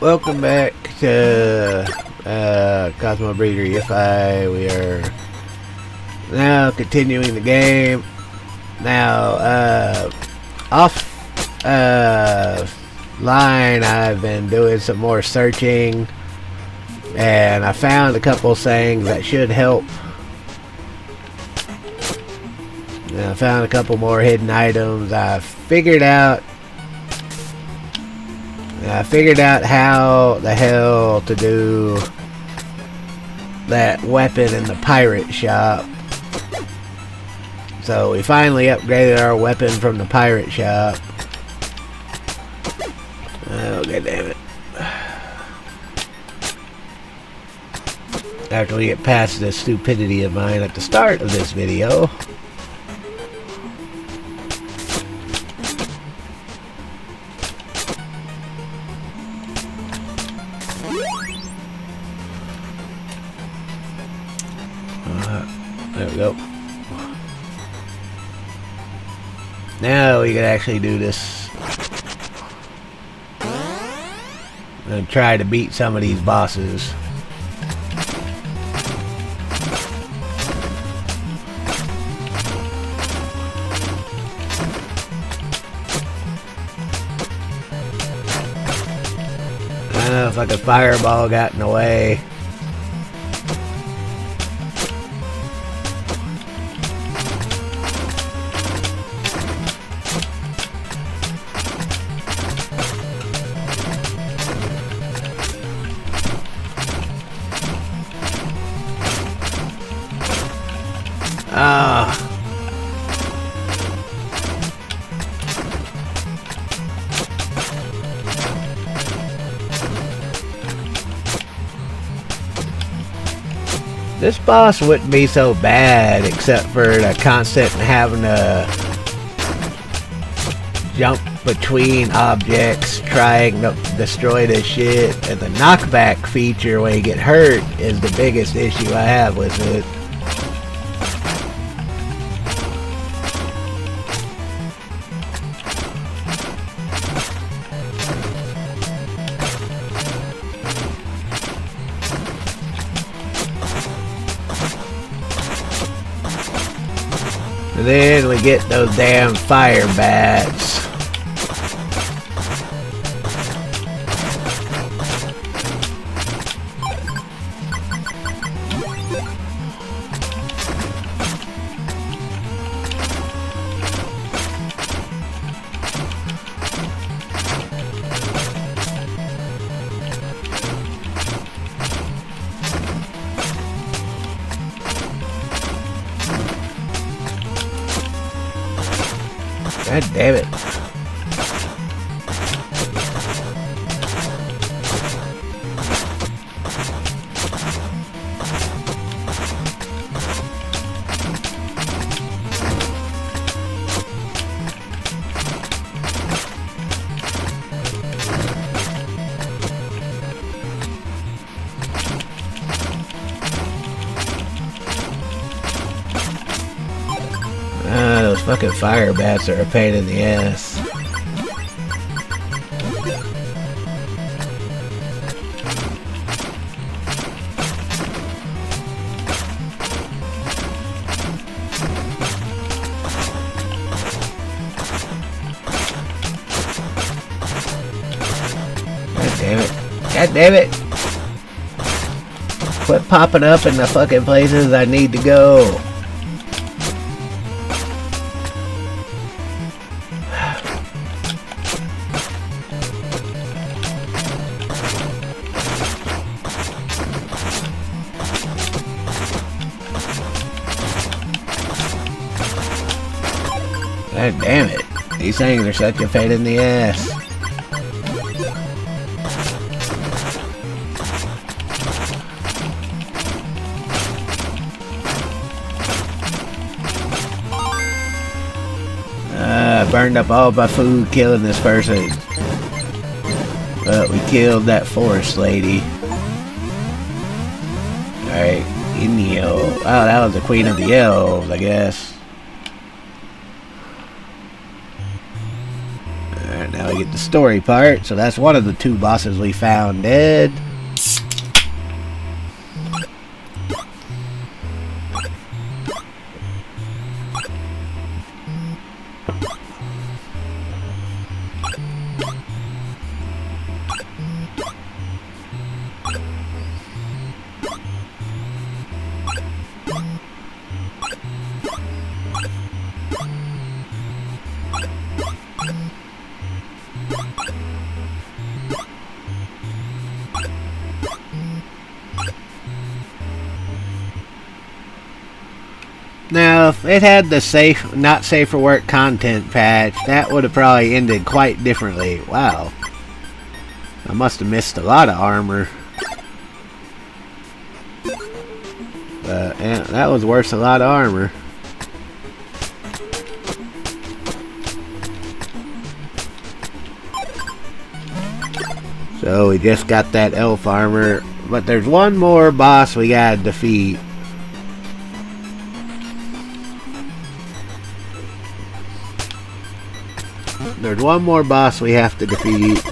Welcome back to COSMOBREEDER YIFFAI. We are now continuing the game. Now, line, I've been doing some more searching, and I found a couple things that should help. And I found a couple more hidden items. I figured out how the hell to do that weapon in the pirate shop. So we finally upgraded our weapon from the pirate shop. Oh, god damn it. After we get past this stupidity of mine at the start of this video. There we go. Now we can actually do this and try to beat some of these bosses. I don't know if like a fireball got in the way. This boss wouldn't be so bad except for the constant having to jump between objects trying to destroy this shit, and the knockback feature when you get hurt is the biggest issue I have with it. And then we get those damn fire bats. God damn it. Those fucking fire bats are a pain in the ass. God damn it. God damn it! Quit popping up in the fucking places I need to go. God damn it. These things are such a pain in the ass. I burned up all my food killing this person. But we killed that forest lady. Alright, Inyo. Oh, that was the queen of the elves, I guess. Alright, now I get the story part. So that's one of the 2 bosses we found dead. Now, if it had the not safe for work content patch, that would have probably ended quite differently. Wow. I must have missed a lot of armor. Yeah, that was worth a lot of armor. So we just got that elf armor. But there's one more boss we gotta defeat. There's one more boss we have to defeat.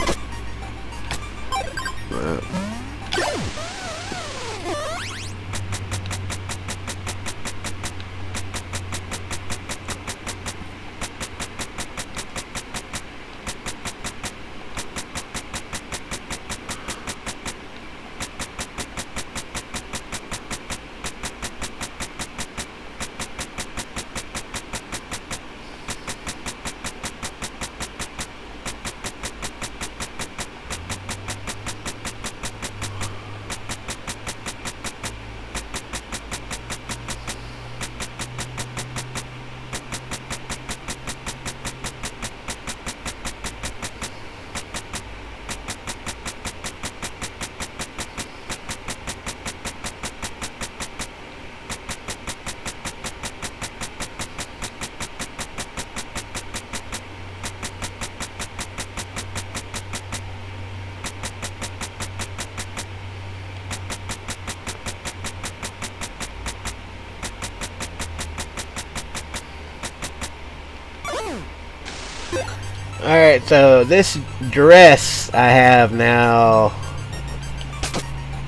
Alright, so this dress I have now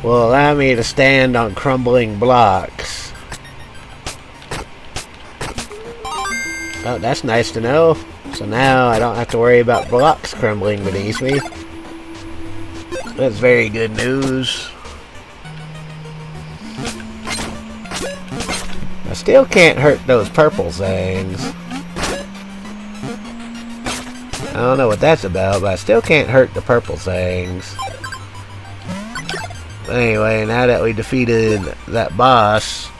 will allow me to stand on crumbling blocks. Oh, that's nice to know. So now I don't have to worry about blocks crumbling beneath me. That's very good news. I still can't hurt those purple things. I don't know what that's about, but I still can't hurt the purple things. Anyway, now that we defeated that boss,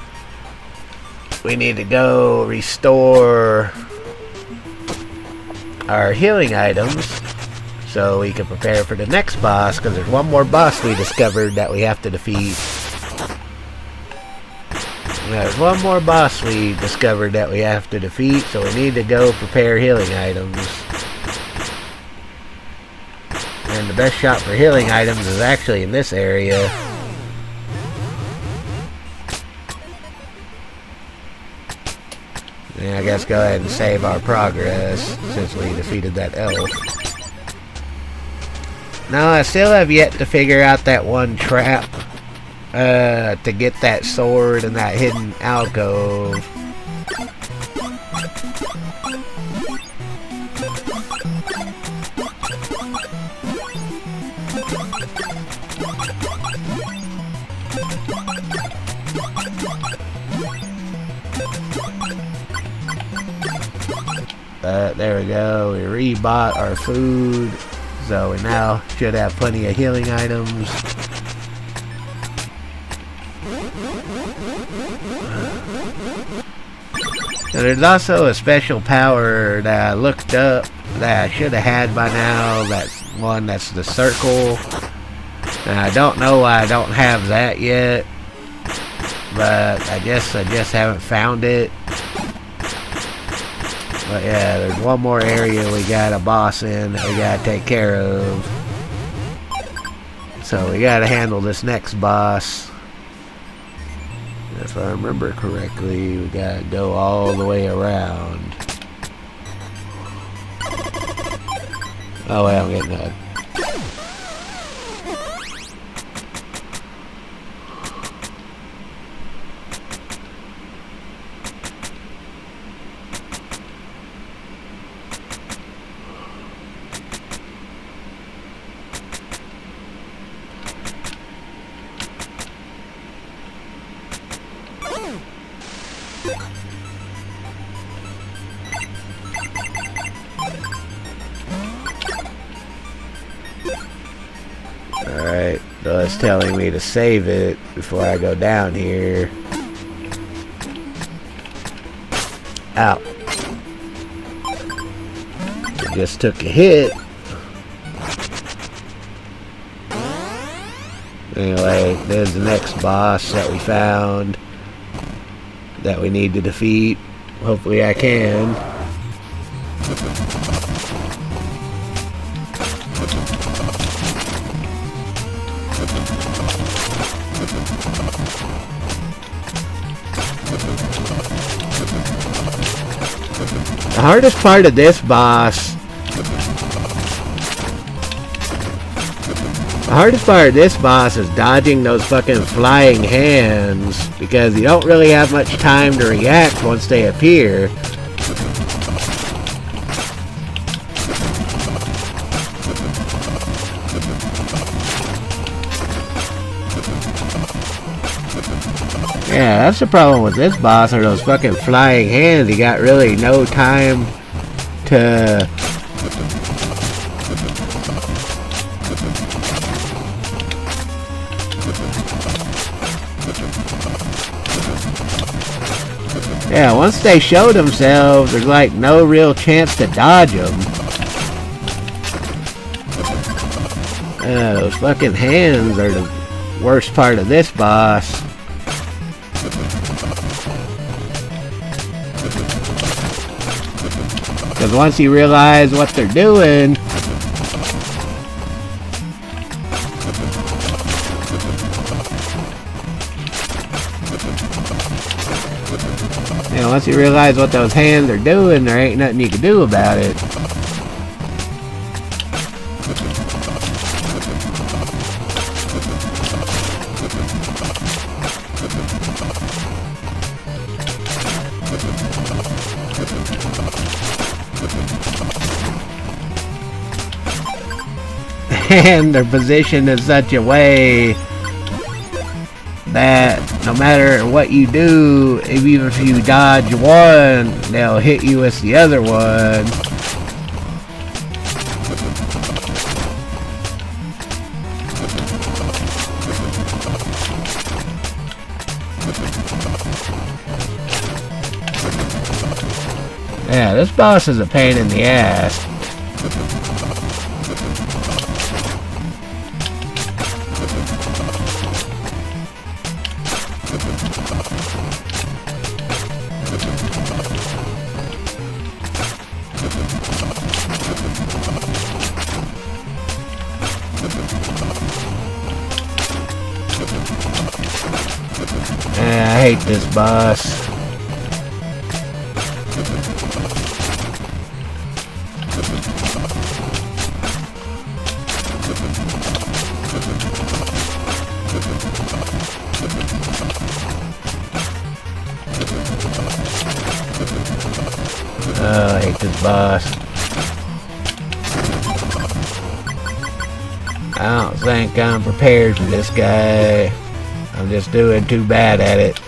we need to go restore our healing items so we can prepare for the next boss, because there's one more boss we discovered that we have to defeat. There's one more boss we discovered that we have to defeat, so we need to go prepare healing items. And the best shot for healing items is actually in this area. And I guess go ahead and save our progress since we defeated that elf. Now I still have yet to figure out that one trap to get that sword in that hidden alcove. There we go, we rebought our food, so we now should have plenty of healing items. And there's also a special power that I looked up that I should have had by now. That's one that's the circle. And I don't know why I don't have that yet, but I guess I just haven't found it. But yeah, there's one more area we got a boss in that we gotta take care of. So we gotta handle this next boss. If I remember correctly, we gotta go all the way around. Oh well, I'm getting a... Alright, so it's telling me to save it before I go down here. Ow. It just took a hit. Anyway, there's the next boss that we found that we need to defeat. Hopefully I can. The hardest part of this boss... The hardest part of this boss is dodging those fucking flying hands, because you don't really have much time to react once they appear. Yeah, that's the problem with this boss, are those fucking flying hands. You got really no time to... Yeah, once they show themselves, there's like no real chance to dodge them. Those fucking hands are the worst part of this boss. Because once you realize what they're doing, once you realize what those hands are doing, there ain't nothing you can do about it. And they're positioned in such a way that no matter what you do, even if you dodge one, they'll hit you with the other one. Yeah, this boss is a pain in the ass. I hate this boss. Oh, I hate this boss. I don't think I'm prepared for this guy. I'm just doing too bad at it.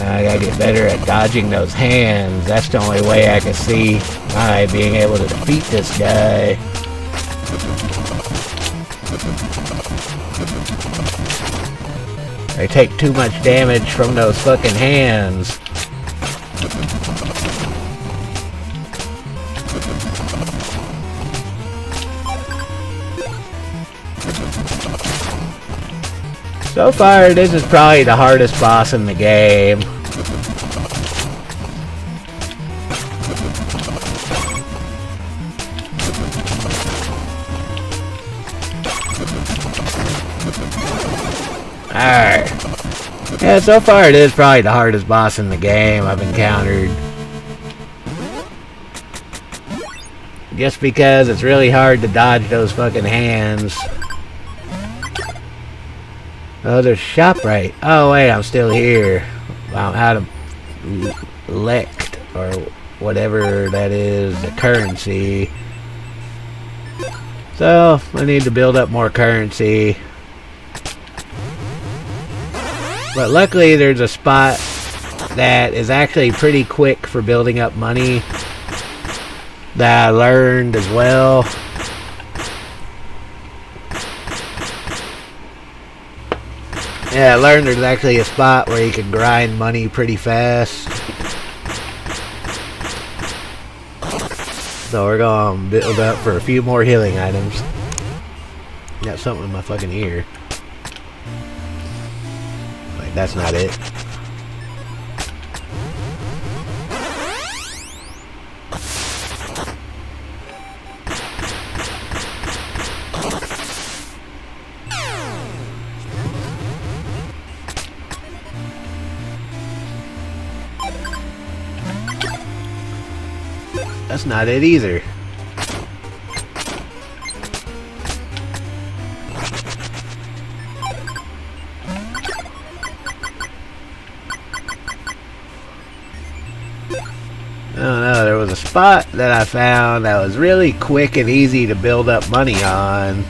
I gotta get better at dodging those hands. That's the only way I can see I being able to defeat this guy. They take too much damage from those fucking hands. So far, this is probably the hardest boss in the game. Alright. Yeah, so far it is probably the hardest boss in the game I've encountered. Just because it's really hard to dodge those fucking hands. Oh, there's ShopRite. Oh, wait, I'm still here. I'm out of elect or whatever that is, the currency. So, I need to build up more currency. But luckily there's a spot that is actually pretty quick for building up money that I learned as well. Yeah, I learned there's actually a spot where you can grind money pretty fast. So we're going to build up for a few more healing items. Got something in my fucking ear. Like, that's not it. That's not it either. I don't know, there was a spot that I found that was really quick and easy to build up money on.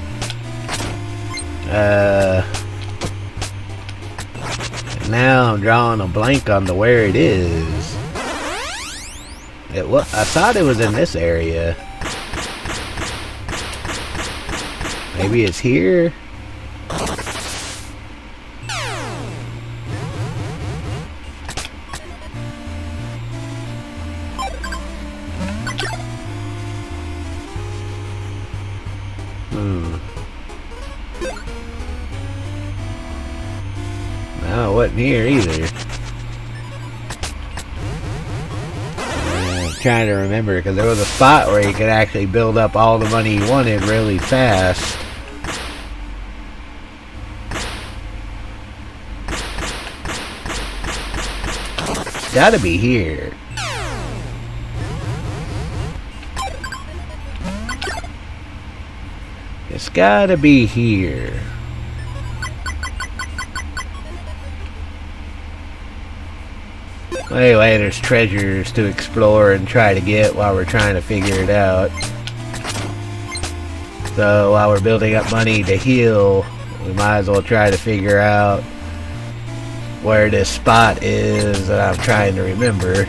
Now I'm drawing a blank on to where it is. I thought it was in this area. Maybe it's here? No, it wasn't here either. Trying to remember, because there was a spot where you could actually build up all the money you wanted really fast. It's gotta be here. It's gotta be here. Anyway, there's treasures to explore and try to get while we're trying to figure it out. So while we're building up money to heal, we might as well try to figure out where this spot is that I'm trying to remember.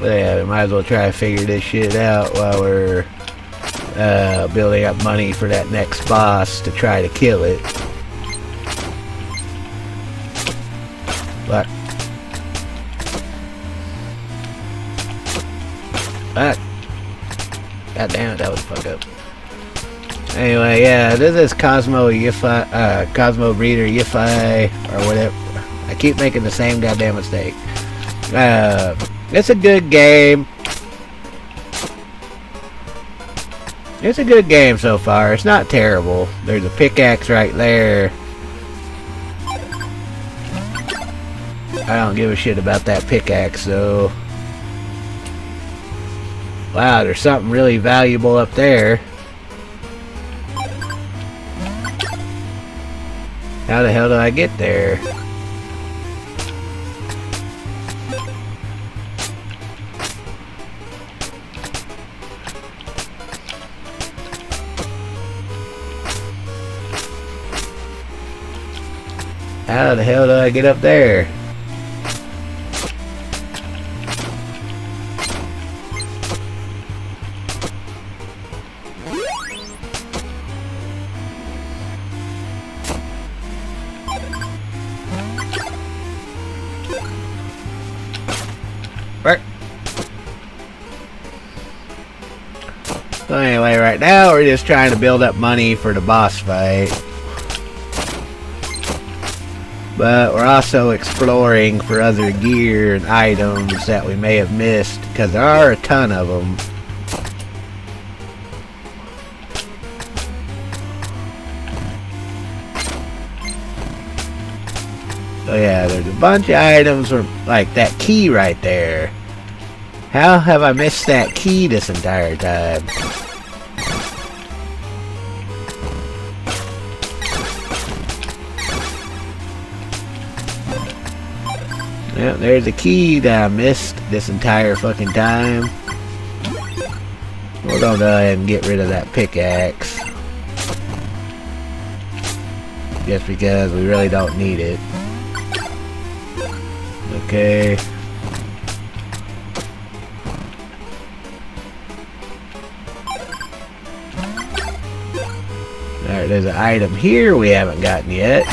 But yeah, we might as well try to figure this shit out while we're building up money for that next boss to try to kill it. But God damn it, that was a fuck up. Anyway, yeah, this is COSMOBREEDER YIFFAI or whatever. I keep making the same goddamn mistake. It's a good game. It's a good game so far. It's not terrible. There's a pickaxe right there. I don't give a shit about that pickaxe though. Wow, there's something really valuable up there. How the hell do I get there? How the hell do I get up there? Right. So anyway, right now we're just trying to build up money for the boss fight. But we're also exploring for other gear and items that we may have missed, because there are a ton of them. So yeah, there's a bunch of items for, like that key right there. How have I missed that key this entire time? Yeah, there's a key that I missed this entire fucking time. We're gonna go ahead and get rid of that pickaxe. Just because we really don't need it. Okay. Alright, there's an item here we haven't gotten yet.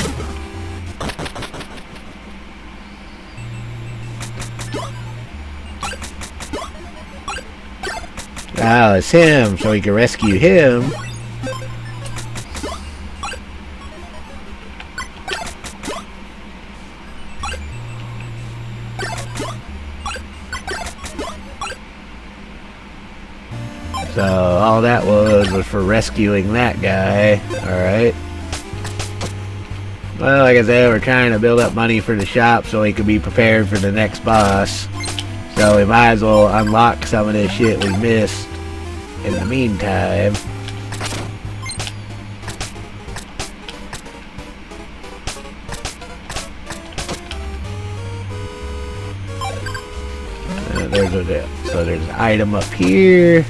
Oh, it's him, so we can rescue him. So all that was for rescuing that guy. Alright. Well, like I said, we're trying to build up money for the shop so we can be prepared for the next boss. So we might as well unlock some of this shit we missed in the meantime. So there's an item up here.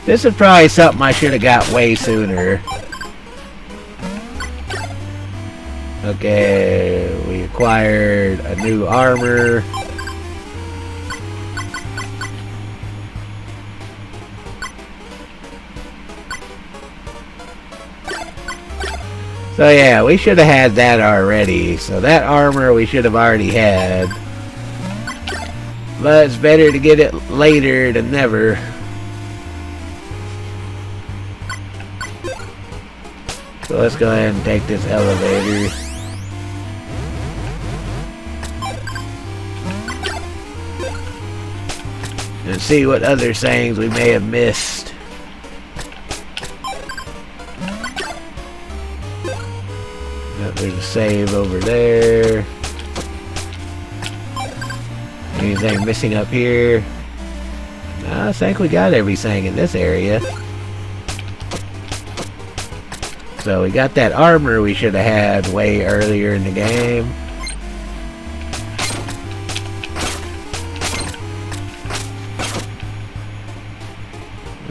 This is probably something I should have got way sooner. Okay, we acquired a new armor. So yeah, we should have had that already. So that armor we should have already had. But it's better to get it later than never. So let's go ahead and take this elevator. And see what other things we may have missed. Yep, there's a save over there. Anything missing up here? I think we got everything in this area. So we got that armor we should have had way earlier in the game.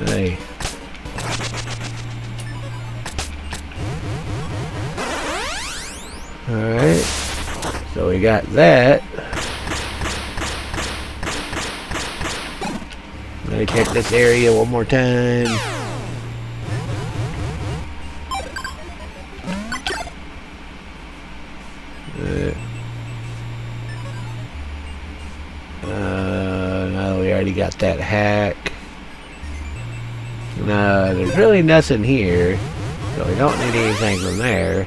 Hey. Alright. So we got that. Let me check this area one more time. No, we already got that hack. No, there's really nothing here, so we don't need anything from there.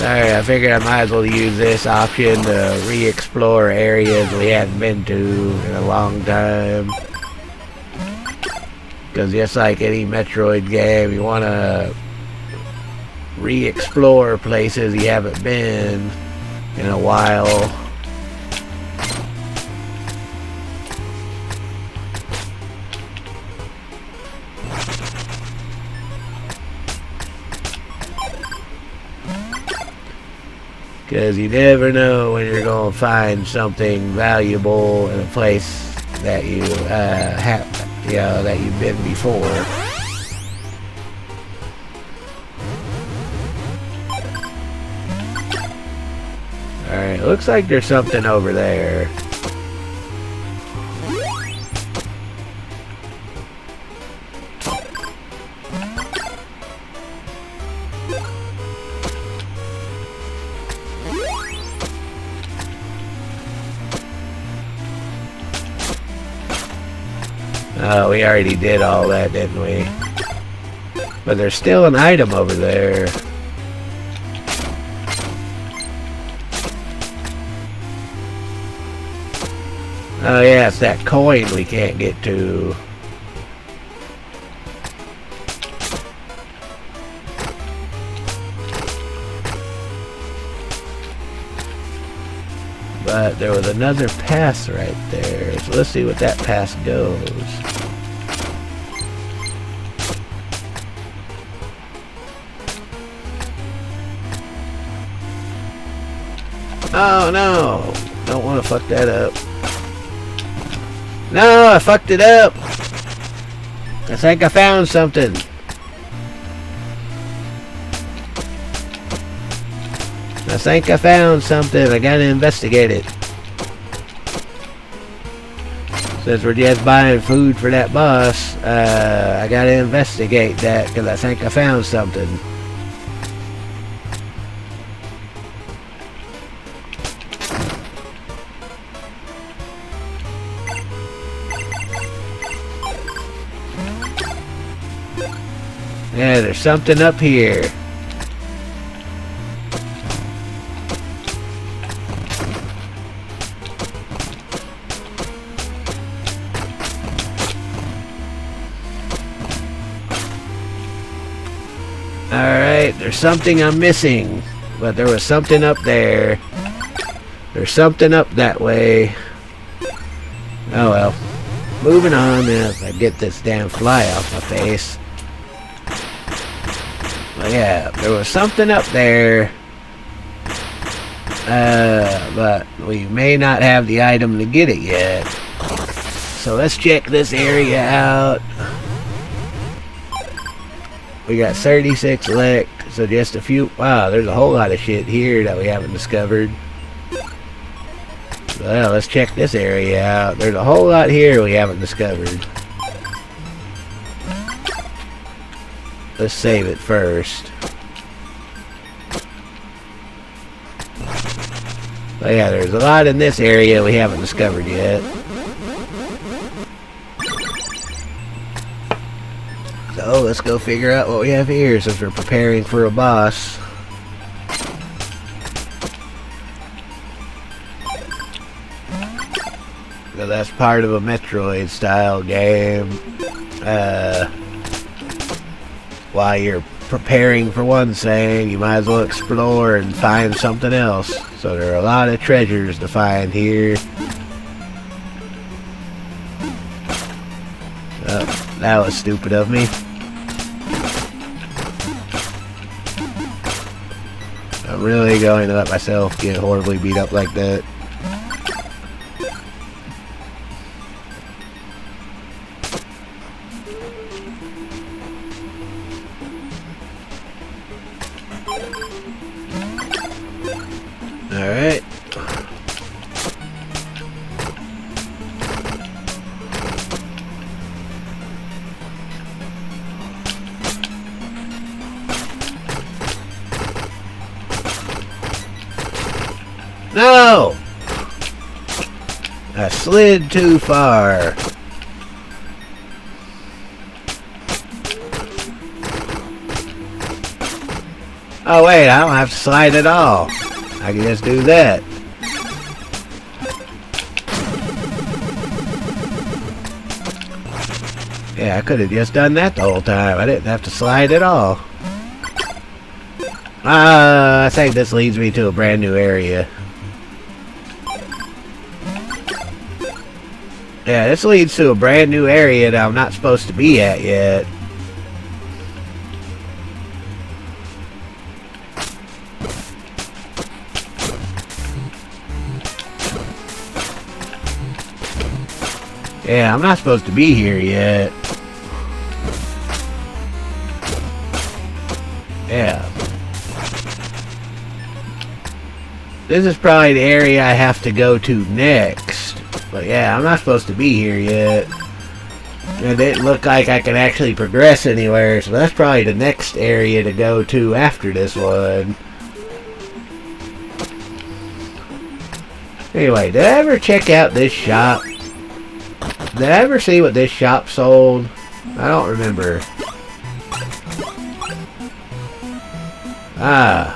Alright, I figured I might as well use this option to re-explore areas we hadn't been to in a long time. Because just like any Metroid game, you want to re-explore places you haven't been in a while. Because you never know when you're going to find something valuable in a place that you that you've been before. Alright, looks like there's something over there. Oh, we already did all that, didn't we? But there's still an item over there. Oh yeah, it's that coin we can't get to. But there was another path right there. So let's see what that path goes. Oh no! Don't want to fuck that up. No, I fucked it up! I think I found something. I think I found something. I gotta investigate it. Since we're just buying food for that boss, I gotta investigate that because I think I found something. Yeah, there's something up here. Alright, there's something I'm missing. But there was something up there. There's something up that way. Oh well. Moving on if I get this damn fly off my face. But yeah, there was something up there. But we may not have the item to get it yet. So let's check this area out. We got 36 left, so just a few. Wow, there's a whole lot of shit here that we haven't discovered. Well, let's check this area out. There's a whole lot here we haven't discovered. Let's save it first. But yeah, there's a lot in this area we haven't discovered yet. So let's go figure out what we have here since we're preparing for a boss. So that's part of a Metroid style game. While you're preparing for one thing, you might as well explore and find something else. So there are a lot of treasures to find here. Oh, that was stupid of me. I'm really going to let myself get horribly beat up like that. Alright. No! I slid too far. Oh wait, I don't have to slide at all. I can just do that. Yeah, I could have just done that the whole time. I didn't have to slide at all. I think this leads me to a brand new area. Yeah, this leads to a brand new area that I'm not supposed to be at yet. Yeah, I'm not supposed to be here yet. Yeah. This is probably the area I have to go to next. But yeah, I'm not supposed to be here yet. It didn't look like I could actually progress anywhere, so that's probably the next area to go to after this one. Anyway, did I ever check out this shop? Did I ever see what this shop sold? I don't remember. Ah.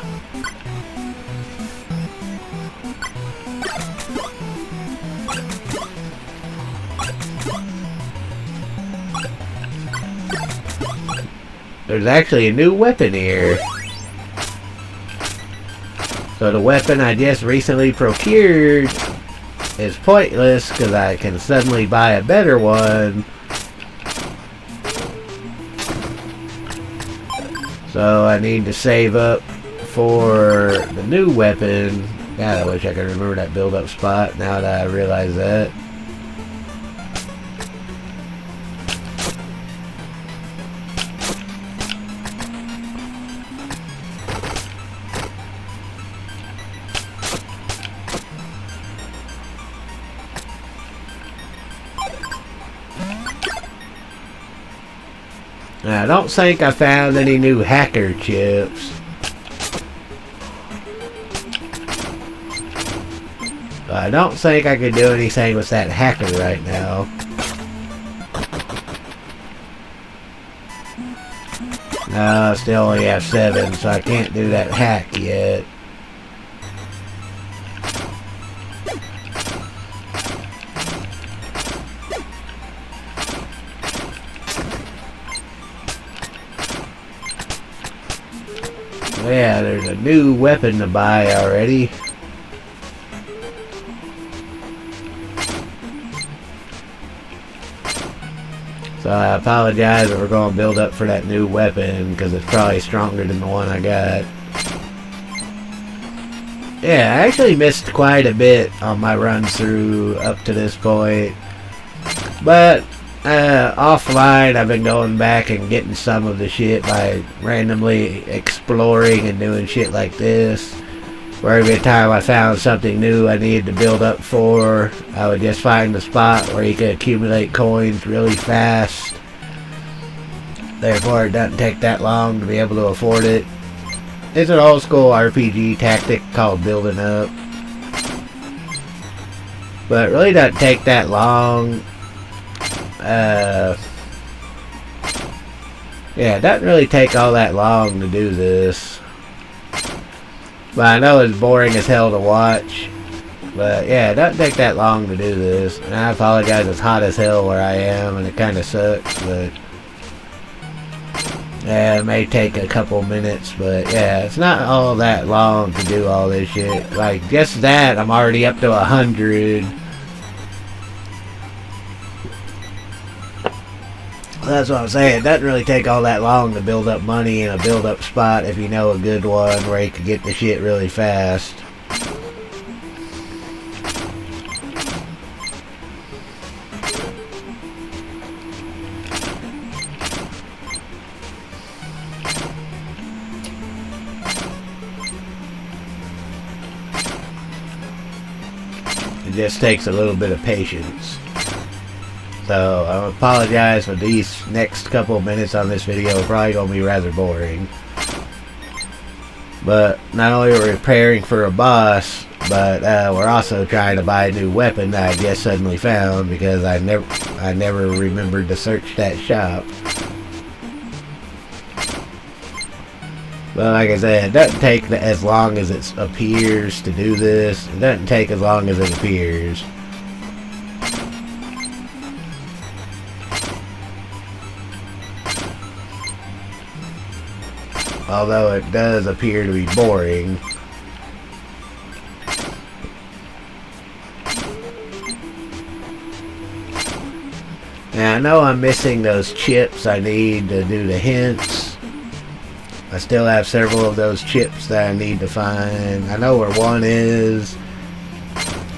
There's actually a new weapon here. So the weapon I just recently procured is pointless because I can suddenly buy a better one. So I need to save up for the new weapon. God, I wish I could remember that build-up spot now that I realize that. Now, I don't think I found any new hacker chips. I don't think I could do anything with that hacker right now. No, I still only have 7, so I can't do that hack yet. Yeah, there's a new weapon to buy already. So I apologize if we're going to build up for that new weapon because it's probably stronger than the one I got. Yeah, I actually missed quite a bit on my run through up to this point. But offline, I've been going back and getting some of the shit by randomly exploring and doing shit like this. Where every time I found something new I needed to build up for, I would just find a spot where you could accumulate coins really fast. Therefore, it doesn't take that long to be able to afford it. It's an old school RPG tactic called building up. But it really doesn't take that long. Yeah, it doesn't really take all that long to do this. But I know it's boring as hell to watch. But yeah, it doesn't take that long to do this. And I apologize, it's hot as hell where I am and it kind of sucks, but yeah, it may take a couple minutes, but yeah, it's not all that long to do all this shit. Like, just that, I'm already up to 100. That's what I'm saying. It doesn't really take all that long to build up money in a build-up spot if you know a good one where you can get the shit really fast. It just takes a little bit of patience. So, I apologize for these next couple of minutes on this video. Probably going to be rather boring. But, not only are we preparing for a boss, but we're also trying to buy a new weapon that I just suddenly found because I never remembered to search that shop. But like I said, it doesn't take as long as it appears to do this. It doesn't take as long as it appears. Although it does appear to be boring. Now I know I'm missing those chips I need to do the hints. I still have several of those chips that I need to find. I know where one is.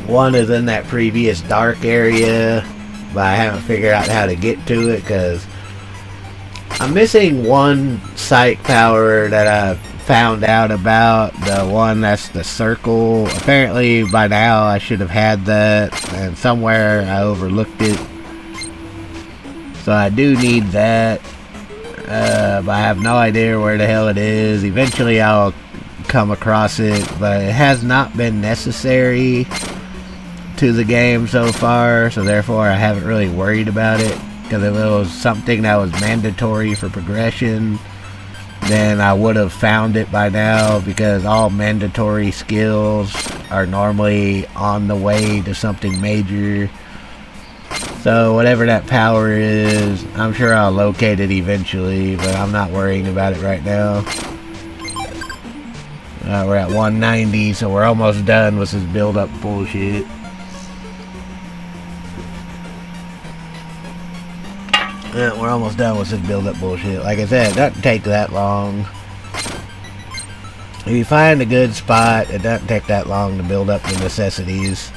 One is in that previous dark area, but I haven't figured out how to get to it because I'm missing one psych power that I found out about. The one that's the circle. Apparently by now I should have had that, and somewhere I overlooked it. So I do need that. But I have no idea where the hell it is. Eventually I'll come across it, but it has not been necessary to the game so far, so therefore I haven't really worried about it. Because if it was something that was mandatory for progression, then I would have found it by now, because all mandatory skills are normally on the way to something major. So whatever that power is, I'm sure I'll locate it eventually, but I'm not worrying about it right now. We're at 190, so we're almost done with this build-up bullshit. Yeah, we're almost done with this build-up bullshit. Like I said, it doesn't take that long. If you find a good spot, it doesn't take that long to build up the necessities.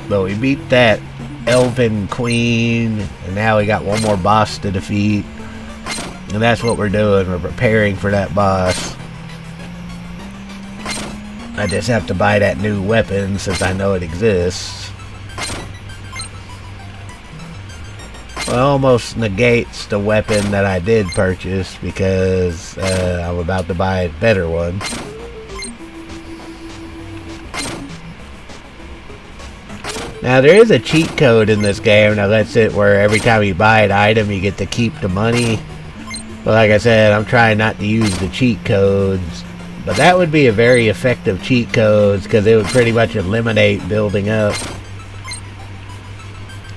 But we beat that elven queen, and now we got one more boss to defeat. And that's what we're doing. We're preparing for that boss. I just have to buy that new weapon since I know it exists. Well, it almost negates the weapon that I did purchase because I'm about to buy a better one. Now, there is a cheat code in this game that lets it where every time you buy an item, you get to keep the money. But like I said, I'm trying not to use the cheat codes. But that would be a very effective cheat code, because it would pretty much eliminate building up.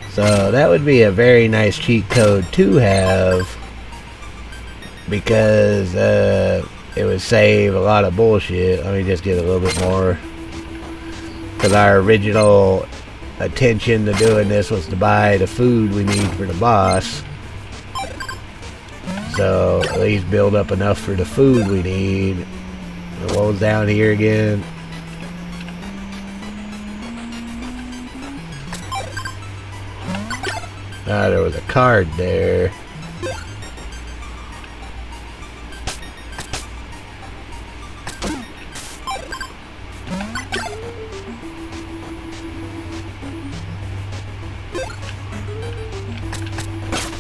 So that would be a very nice cheat code to have, because it would save a lot of bullshit. Let me just get a little bit more. Because our original attention to doing this was to buy the food we need for the boss. So at least build up enough for the food we need. And what was down here again? Ah, there was a card there.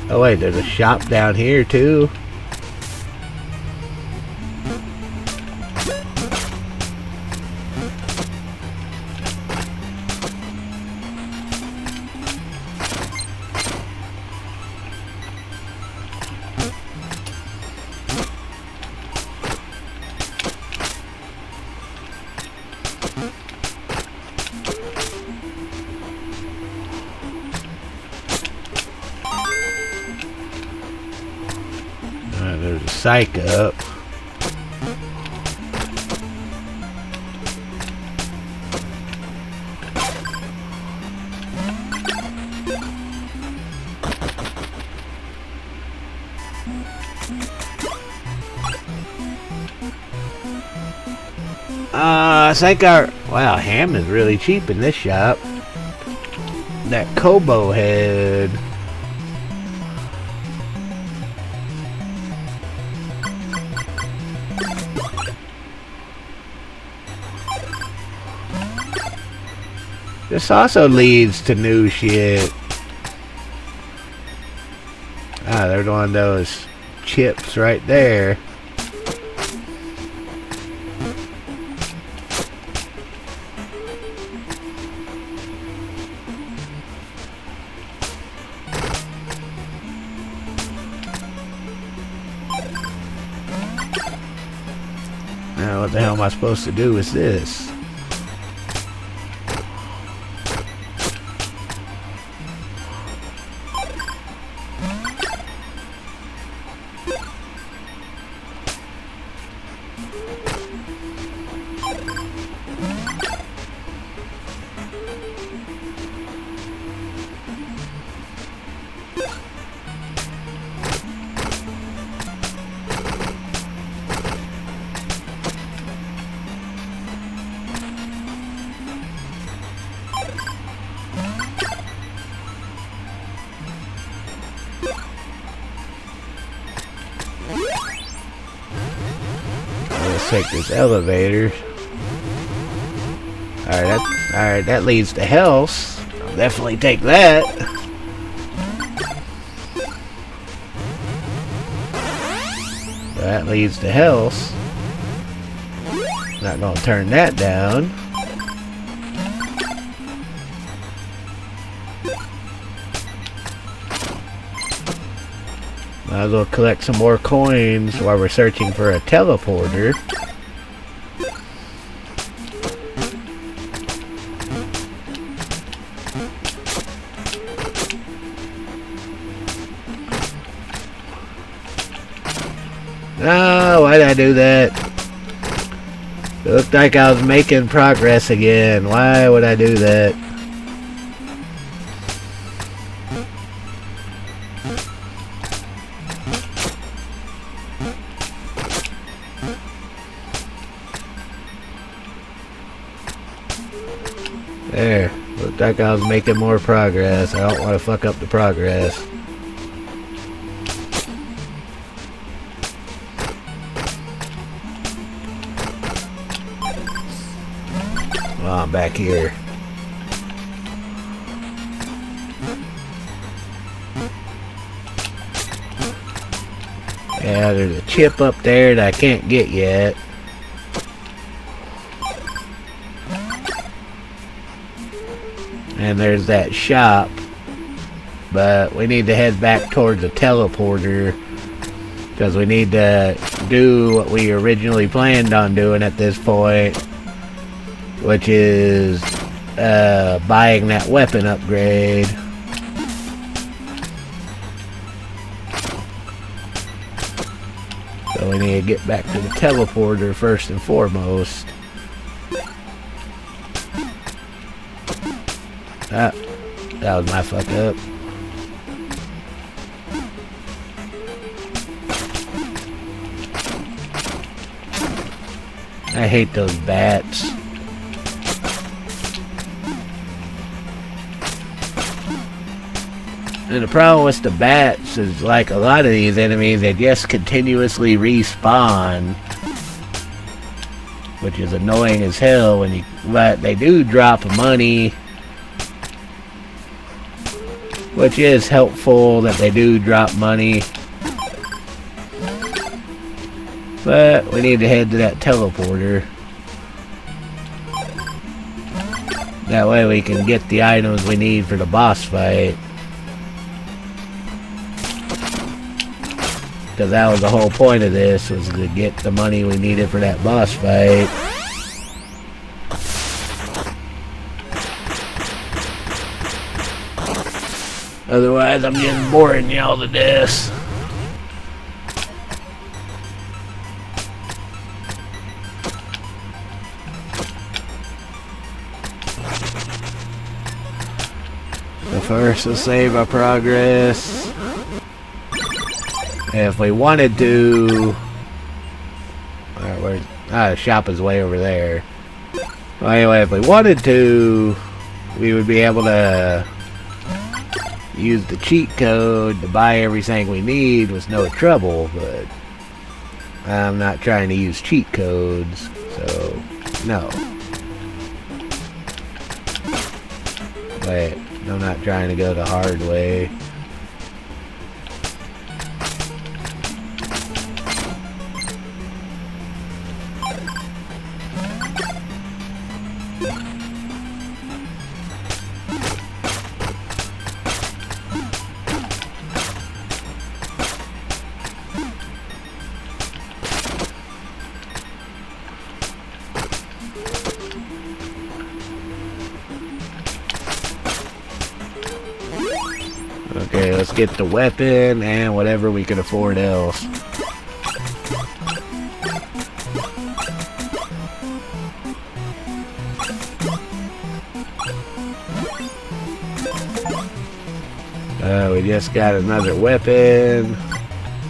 Oh wait, there's a shop down here too. There's a psych up. I think wow, ham is really cheap in this shop. That Kobo head. This also leads to new shit. Ah, there's one of those chips right there. Now what the hell am I supposed to do with this? Let's take this elevator. Alright, that leads to health. I'll definitely take that. that leads to health. Not gonna turn that down. Might as well collect some more coins while we're searching for a teleporter. Oh, why did I do that? It looked like I was making progress again. Why would I do that? There. Looked like I was making more progress. I don't want to fuck up the progress. Oh, I'm back here. Yeah, there's a chip up there that I can't get yet. And there's that shop. But we need to head back towards the teleporter. Because we need to do what we originally planned on doing at this point. Which is buying that weapon upgrade. So we need to get back to the teleporter first and foremost. Ah, that was my fuck up. I hate those bats. And the problem with the bats is, like a lot of these enemies, they just continuously respawn, which is annoying as hell. When you, but they do drop money, which is helpful that they do drop money. But we need to head to that teleporter. That way we can get the items we need for the boss fight. Because that was the whole point of this, was to get the money we needed for that boss fight. Otherwise, I'm just boring y'all to death. So first, let's save our progress. If we wanted to... the shop is way over there. Well, anyway, if we wanted to, we would be able to use the cheat code to buy everything we need with no trouble, but I'm not trying to use cheat codes, so no. But I'm not trying to go the hard way. Okay, let's get the weapon and whatever we can afford else. We just got another weapon.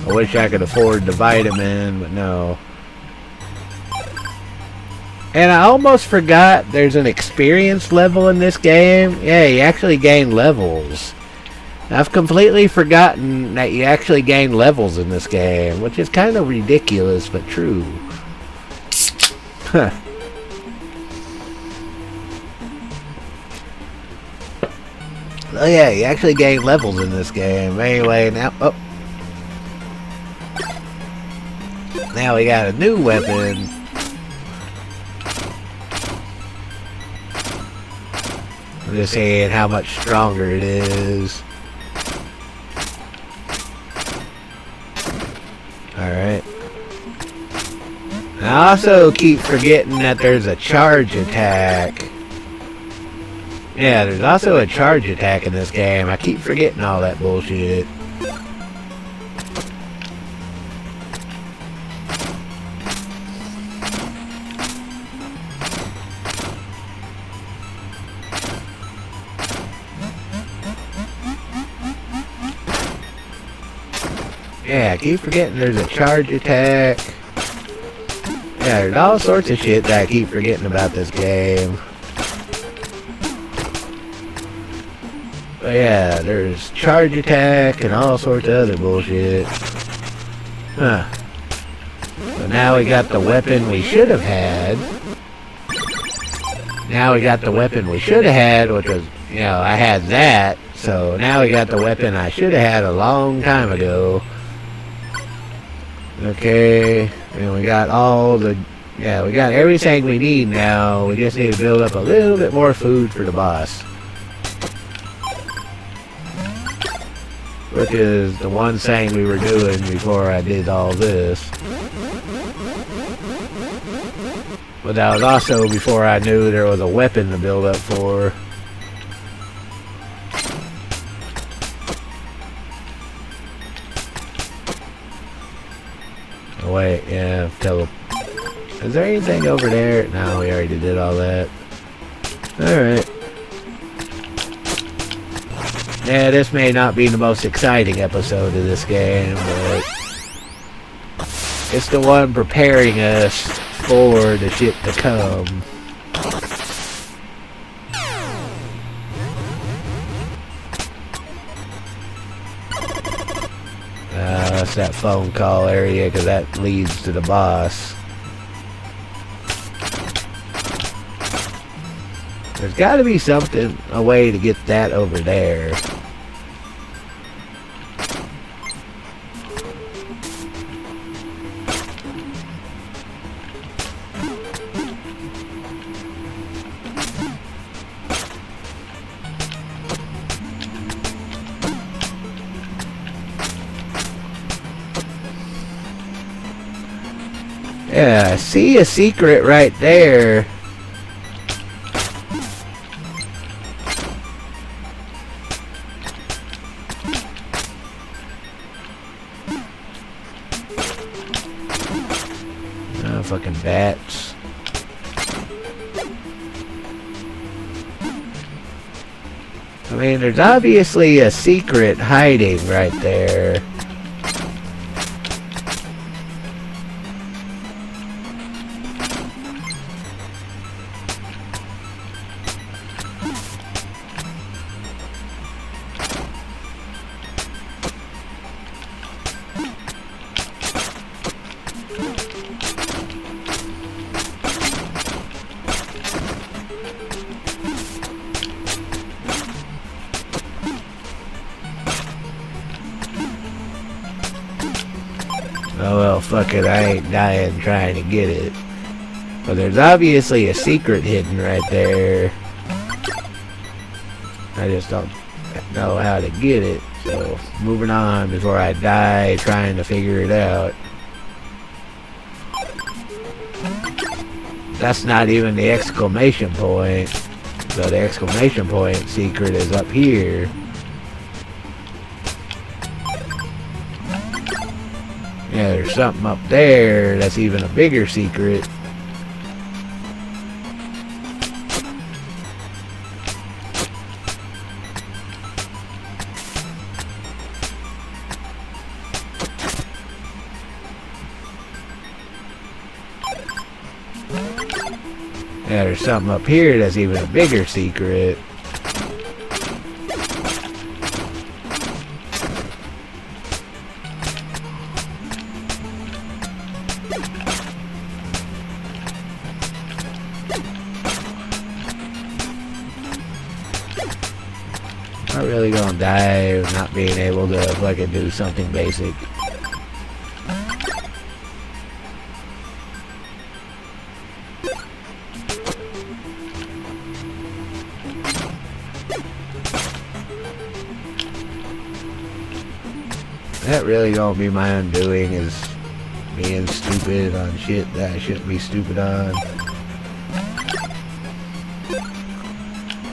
I wish I could afford the vitamin, but no. And I almost forgot there's an experience level in this game. Yeah, you actually gain levels. I've completely forgotten that you actually gain levels in this game, which is kind of ridiculous, but true. Huh. Oh yeah, you actually gain levels in this game. Anyway, now... Oh. Now we got a new weapon. I'm just saying how much stronger it is. Alright. I also keep forgetting that there's a charge attack. Yeah, there's also a charge attack in this game. I keep forgetting all that bullshit. Yeah, I keep forgetting there's a charge attack. Yeah, there's all sorts of shit that I keep forgetting about this game. But yeah, there's charge attack and all sorts of other bullshit. Huh. So now we got the weapon we should have had. Now we got the weapon we should have had, which was, you know, I had that. So now we got the weapon I should have had a long time ago. Okay, and we got all the, yeah, we got everything we need now. We just need to build up a little bit more food for the boss. Which is the one thing we were doing before I did all this. But that was also before I knew there was a weapon to build up for. Oh wait, yeah, is there anything over there? No, we already did all that. Alright. Yeah, this may not be the most exciting episode of this game, but it's the one preparing us for the shit to come. That's that phone call area, because that leads to the boss. There's got to be something, a way to get that over there. Yeah, I see a secret right there. Oh, fucking bats. I mean, there's obviously a secret hiding right there. Oh well, fuck it, I ain't dying trying to get it. But there's obviously a secret hidden right there. I just don't know how to get it. So, moving on before I die trying to figure it out. That's not even the exclamation point. So the exclamation point secret is up here. Yeah, there's something up there that's even a bigger secret. Yeah, there's something up here that's even a bigger secret. Not really gonna die of not being able to fucking do something basic. that really gonna be my undoing, is being stupid on shit that I shouldn't be stupid on.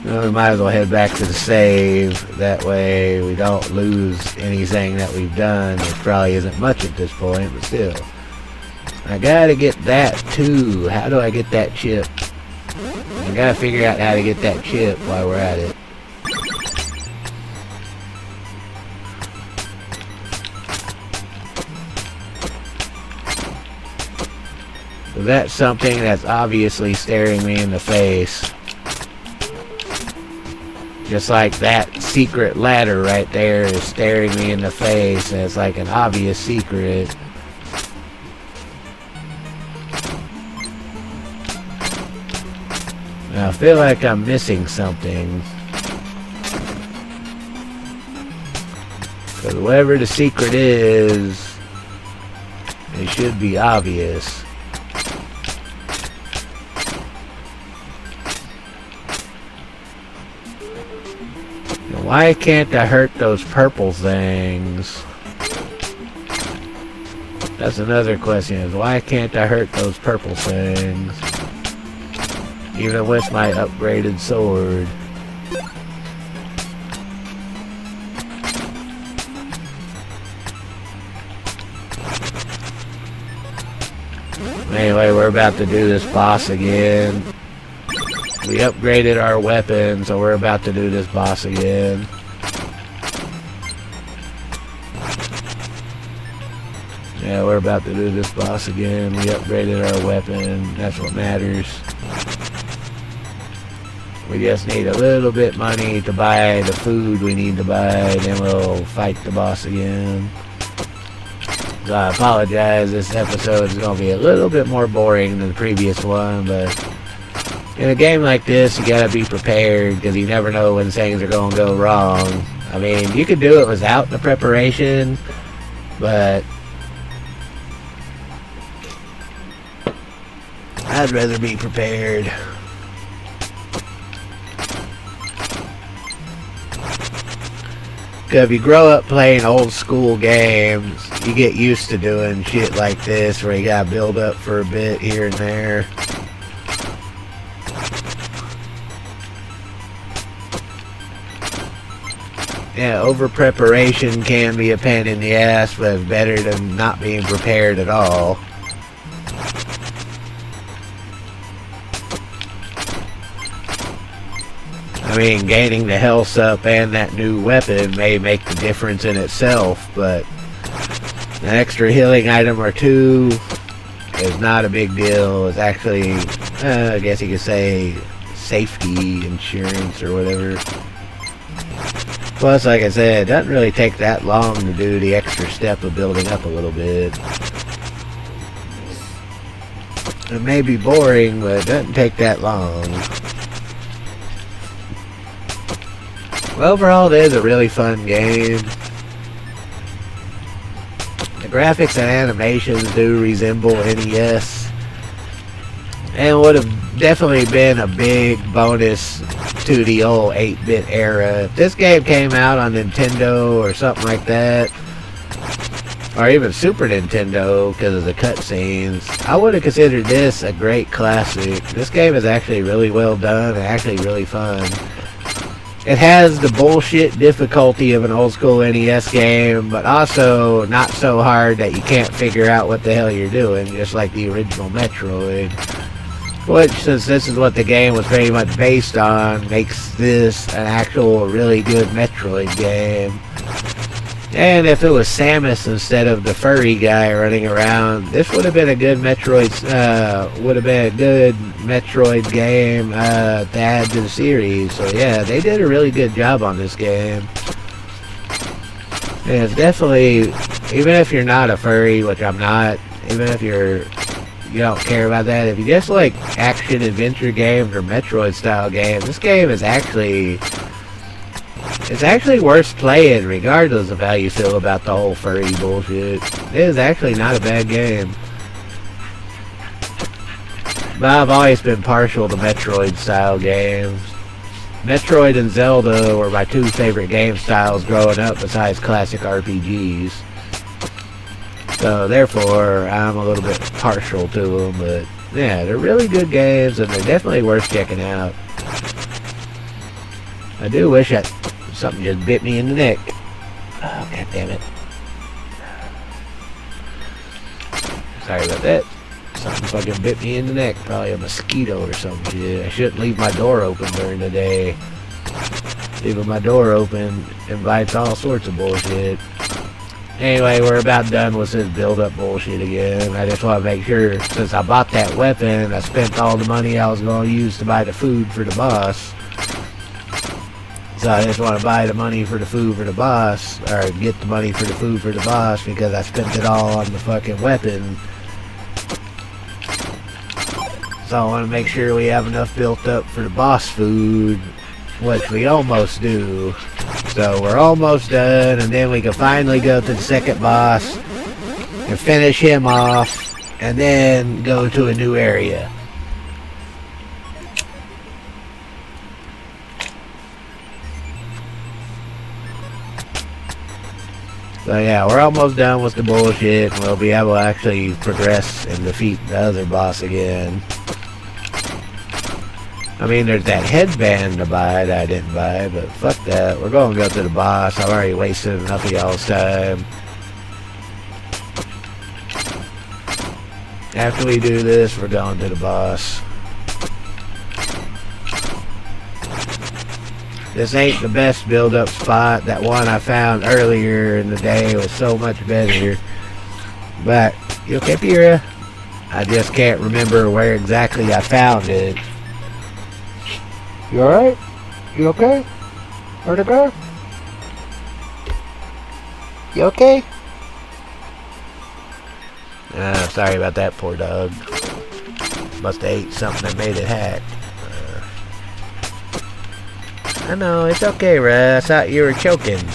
Well, we might as well head back to the save. That way we don't lose anything that we've done. It probably isn't much at this point, but still. I gotta get that too. How do I get that chip? I gotta figure out how to get that chip while we're at it. So that's something that's obviously staring me in the face. Just like that secret ladder right there is staring me in the face, and it's like an obvious secret. Now, I feel like I'm missing something. Because whatever the secret is, it should be obvious. Why can't I hurt those purple things? That's another question, is why can't I hurt those purple things? Even with my upgraded sword. Anyway, we're about to do this boss again. We upgraded our weapon, so we're about to do this boss again. Yeah, we're about to do this boss again. We upgraded our weapon. That's what matters. We just need a little bit money to buy the food we need to buy, then we'll fight the boss again. So I apologize, this episode is going to be a little bit more boring than the previous one, but in a game like this, you gotta be prepared, because you never know when things are gonna go wrong. I mean, you could do it without the preparation, but I'd rather be prepared. Because if you grow up playing old school games, you get used to doing shit like this, where you gotta build up for a bit here and there. Yeah, over preparation can be a pain in the ass, but it's better than not being prepared at all. I mean, gaining the health up and that new weapon may make the difference in itself, but an extra healing item or two is not a big deal. It's actually, I guess you could say, safety insurance or whatever. Plus, like I said, it doesn't really take that long to do the extra step of building up a little bit. It may be boring, but it doesn't take that long. Well, overall, it is a really fun game. The graphics and animations do resemble NES, and would have definitely been a big bonus to the old 8-bit era. If this game came out on Nintendo or something like that, or even Super Nintendo because of the cutscenes, I would have considered this a great classic. This game is actually really well done and actually really fun. It has the bullshit difficulty of an old school NES game, but also not so hard that you can't figure out what the hell you're doing, just like the original Metroid. Which, since this is what the game was very much based on, makes this an actual really good Metroid game. And if it was Samus instead of the furry guy running around, this would have been a good Metroid game to add to the series. So yeah, they did a really good job on this game. And it's definitely, even if you're not a furry, which I'm not, even if you don't care about that, if you just like action adventure games or Metroid style games, this game is actually, it's actually worth playing regardless of how you feel about the whole furry bullshit. It is actually not a bad game. But I've always been partial to Metroid style games. Metroid and Zelda were my two favorite game styles growing up besides classic RPGs. So therefore, I'm a little bit partial to them, but yeah, they're really good games, and they're definitely worth checking out. I do wish that something just bit me in the neck. Oh, god damn it. Sorry about that. Something fucking bit me in the neck. Probably a mosquito or some shit. I shouldn't leave my door open during the day. Leaving my door open invites all sorts of bullshit. Anyway, we're about done with this build-up bullshit again. I just want to make sure, since I bought that weapon, I spent all the money I was going to use to buy the food for the boss. So I just want to buy the money for the food for the boss, or get the money for the food for the boss, because I spent it all on the fucking weapon. So I want to make sure we have enough built up for the boss food, which we almost do. So we're almost done, and then we can finally go to the second boss and finish him off, and then go to a new area. So yeah, we're almost done with the bullshit, and we'll be able to actually progress and defeat the other boss again. I mean, there's that headband to buy that I didn't buy, but fuck that. We're going to go to the boss. I've already wasted enough of y'all's time. After we do this, we're going to the boss. This ain't the best build-up spot. That one I found earlier in the day was so much better. But, you okay, Pira? I just can't remember where exactly I found it. You alright? You okay? Where'd it go? You okay? Sorry about that, poor dog. Must have ate something that made it hack. I know, it's okay, Russ. I thought you were choking.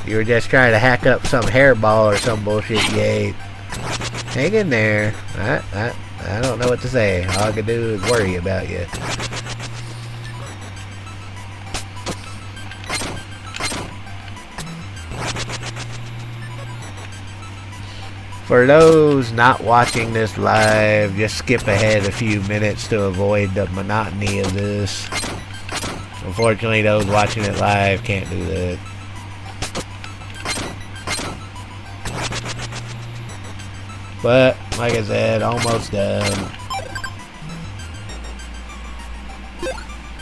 You were just trying to hack up some hairball or some bullshit you ate. Hang in there. I don't know what to say. All I can do is worry about you. For those not watching this live, just skip ahead a few minutes to avoid the monotony of this. Unfortunately, those watching it live can't do that. But, like I said, almost done.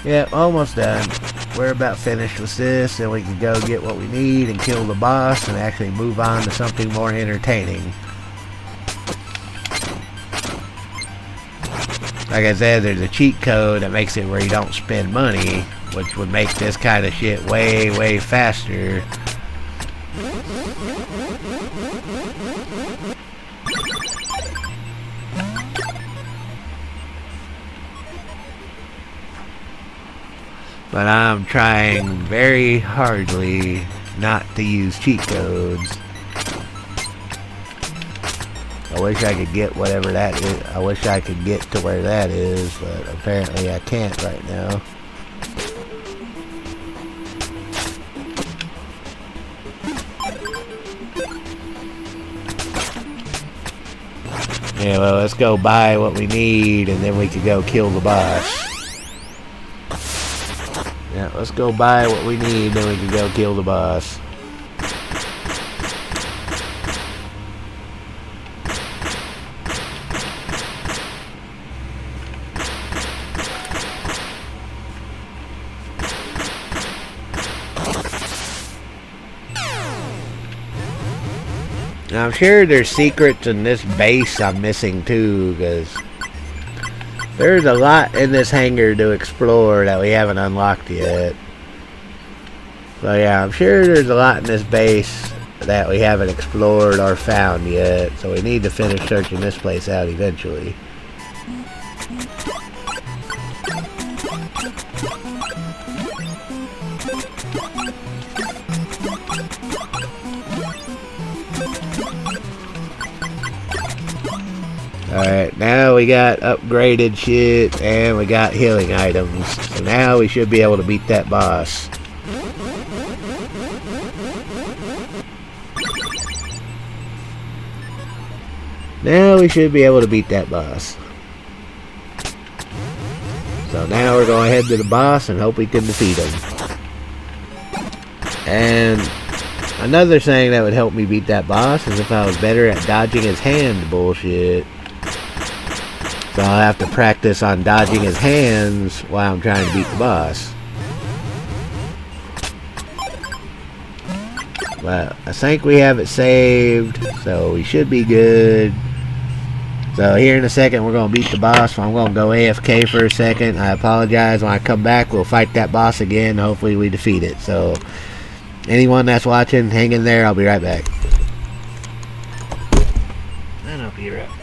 Yeah, almost done. We're about finished with this, and we can go get what we need and kill the boss and actually move on to something more entertaining. Like I said, there's a cheat code that makes it where you don't spend money, which would make this kind of shit way, way faster. But I'm trying very hardly not to use cheat codes. I wish I could get whatever that is. I wish I could get to where that is, but apparently I can't right now. Yeah, well, let's go buy what we need, and then we can go kill the boss. Yeah, let's go buy what we need, then we can go kill the boss. Now, I'm sure there's secrets in this base I'm missing too, because there's a lot in this hangar to explore that we haven't unlocked yet. So yeah, I'm sure there's a lot in this base that we haven't explored or found yet, so we need to finish searching this place out eventually. Alright, now we got upgraded shit and we got healing items. So now we should be able to beat that boss. Now we should be able to beat that boss. So now we're going to head to the boss and hope we can defeat him. And another thing that would help me beat that boss is if I was better at dodging his hand bullshit. So I'll have to practice on dodging his hands while I'm trying to beat the boss. But I think we have it saved, so we should be good. So here in a second we're going to beat the boss, so I'm going to go AFK for a second. I apologize. When I come back we'll fight that boss again. Hopefully we defeat it. So anyone that's watching, hang in there. I'll be right back. And I'll be right back.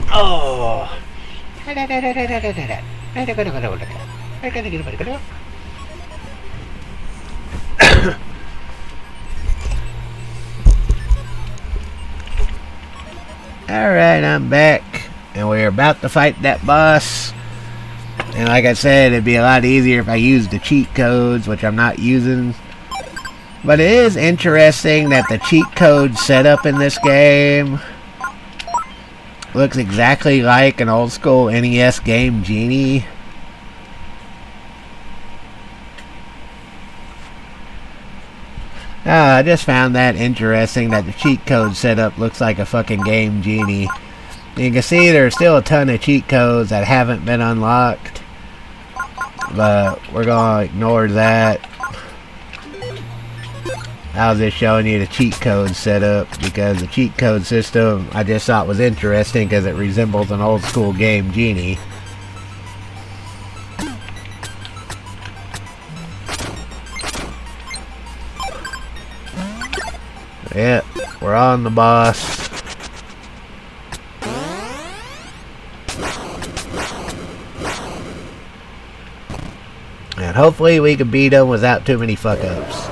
Oh. Alright, I'm back. And we're about to fight that boss. And like I said, it'd be a lot easier if I used the cheat codes, which I'm not using. But it is interesting that the cheat code setup in this game looks exactly like an old school NES game Genie. I just found that interesting that the cheat code setup looks like a fucking game Genie. You can see there's still a ton of cheat codes that haven't been unlocked. But we're going to ignore that. I was just showing you the cheat code setup because the cheat code system I just thought was interesting because it resembles an old school game Genie. Yep, we're on the boss. And hopefully we can beat him without too many fuck-ups.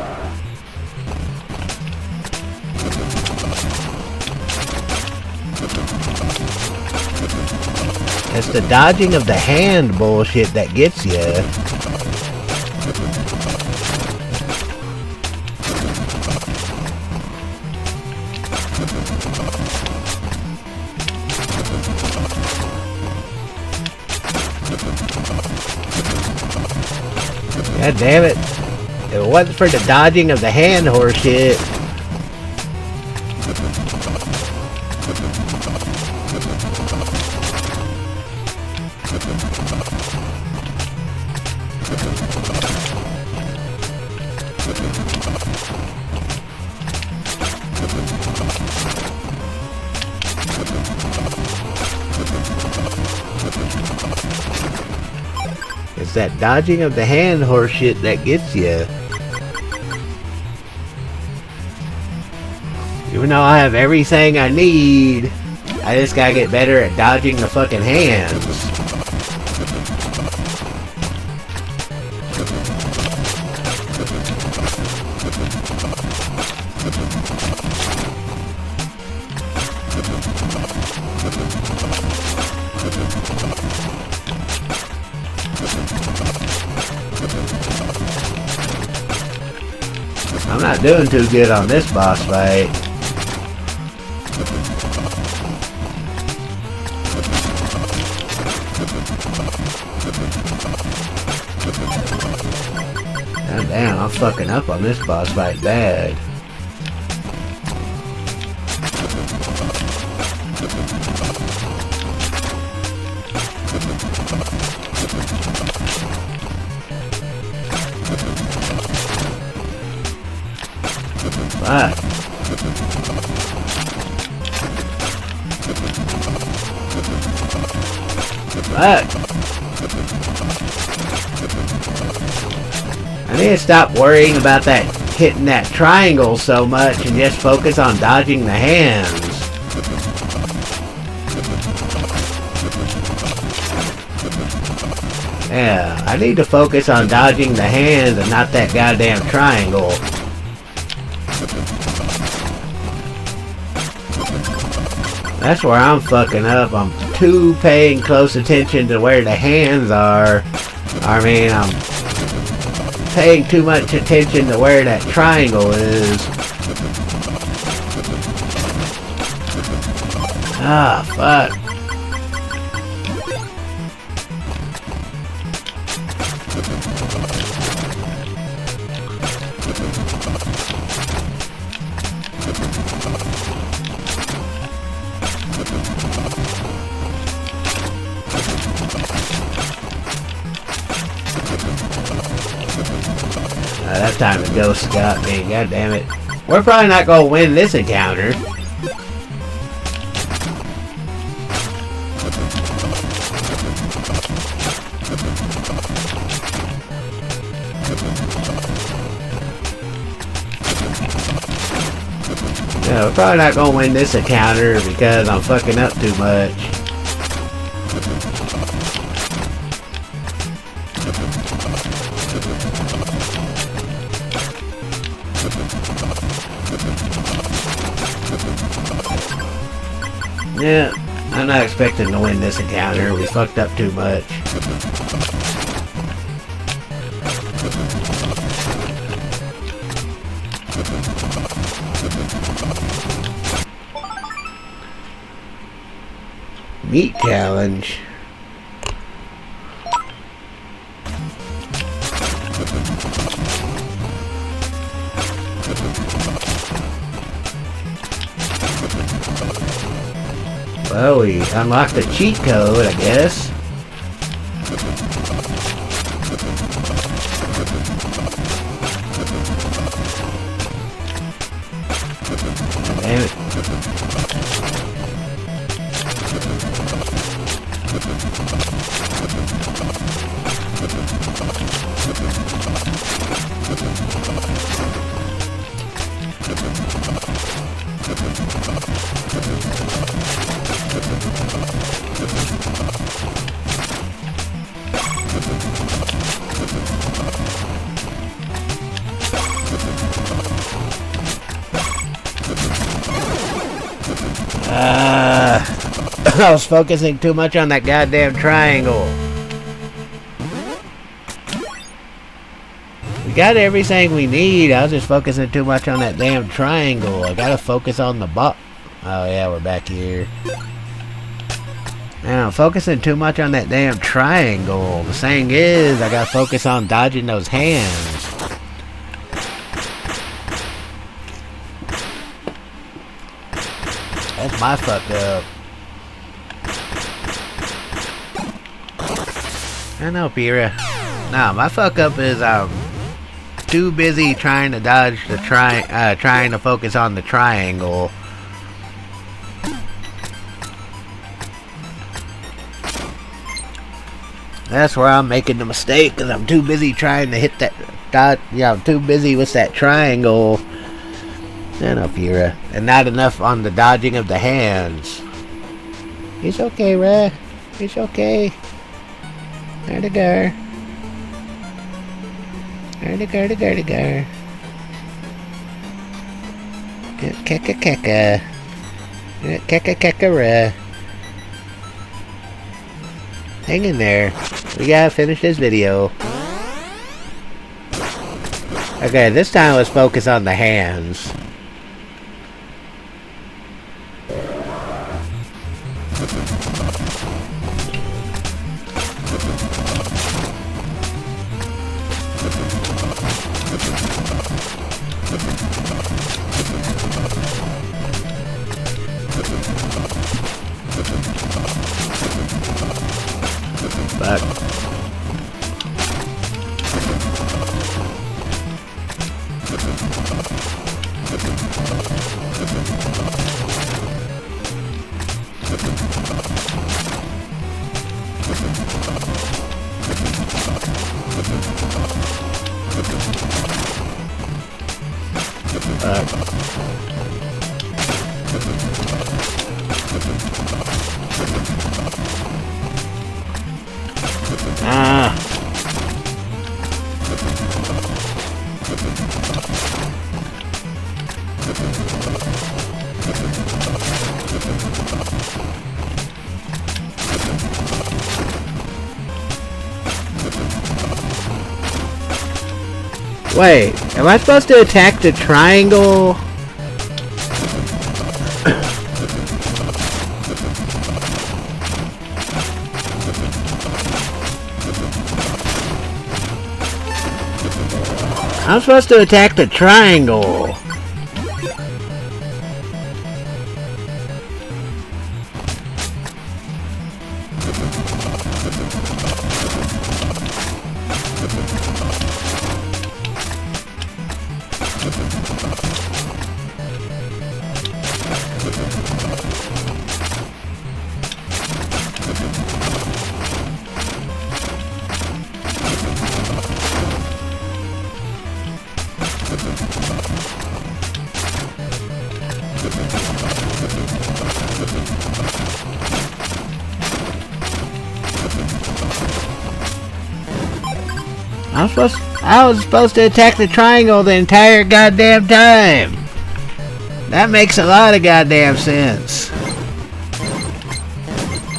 It's the dodging of the hand bullshit that gets you. God damn it. If it wasn't for the dodging of the hand horse shit. It's that dodging of the hand horse shit that gets you. Even though I have everything I need, I just gotta get better at dodging the fucking hands. I'm not doing too good on this boss fight. God damn, I'm fucking up on this boss fight bad. Fuck. I need to stop worrying about that hitting that triangle so much and just focus on dodging the hands. Yeah, I need to focus on dodging the hands and not that goddamn triangle. That's where I'm fucking up. I'm too paying close attention to where the hands are. I mean, I'm paying too much attention to where that triangle is. Ah, fuck. That time the ghost got me. God damn it. We're probably not gonna win this encounter. Yeah, we're probably not gonna win this encounter because I'm fucking up too much. Yeah, I'm not expecting to win this encounter. We fucked up too much. Meat challenge. Well, we unlocked the cheat code, I guess. Damn it. I was focusing too much on that goddamn triangle. We got everything we need. I was just focusing too much on that damn triangle. I gotta focus on the Oh yeah, we're back here. Man, I'm focusing too much on that damn triangle. The thing is, I gotta focus on dodging those hands. That's my fuck up. I know, Pira. Nah, my fuck up is I'm too busy trying to dodge the trying to focus on the triangle. That's where I'm making the mistake, because I'm too busy trying to hit that dot. Yeah, I'm too busy with that triangle. I know, Pira. And not enough on the dodging of the hands. It's okay, Ra. It's okay. There to go. There to go, to go, to go. Keka keka. Keka keka, Ra. Hang in there. We gotta finish this video. Okay, this time let's focus on the hands. Fuck. Ah. Wait, am I supposed to attack the triangle? I'm supposed to attack the triangle. I was supposed to attack the triangle the entire goddamn time. That makes a lot of goddamn sense.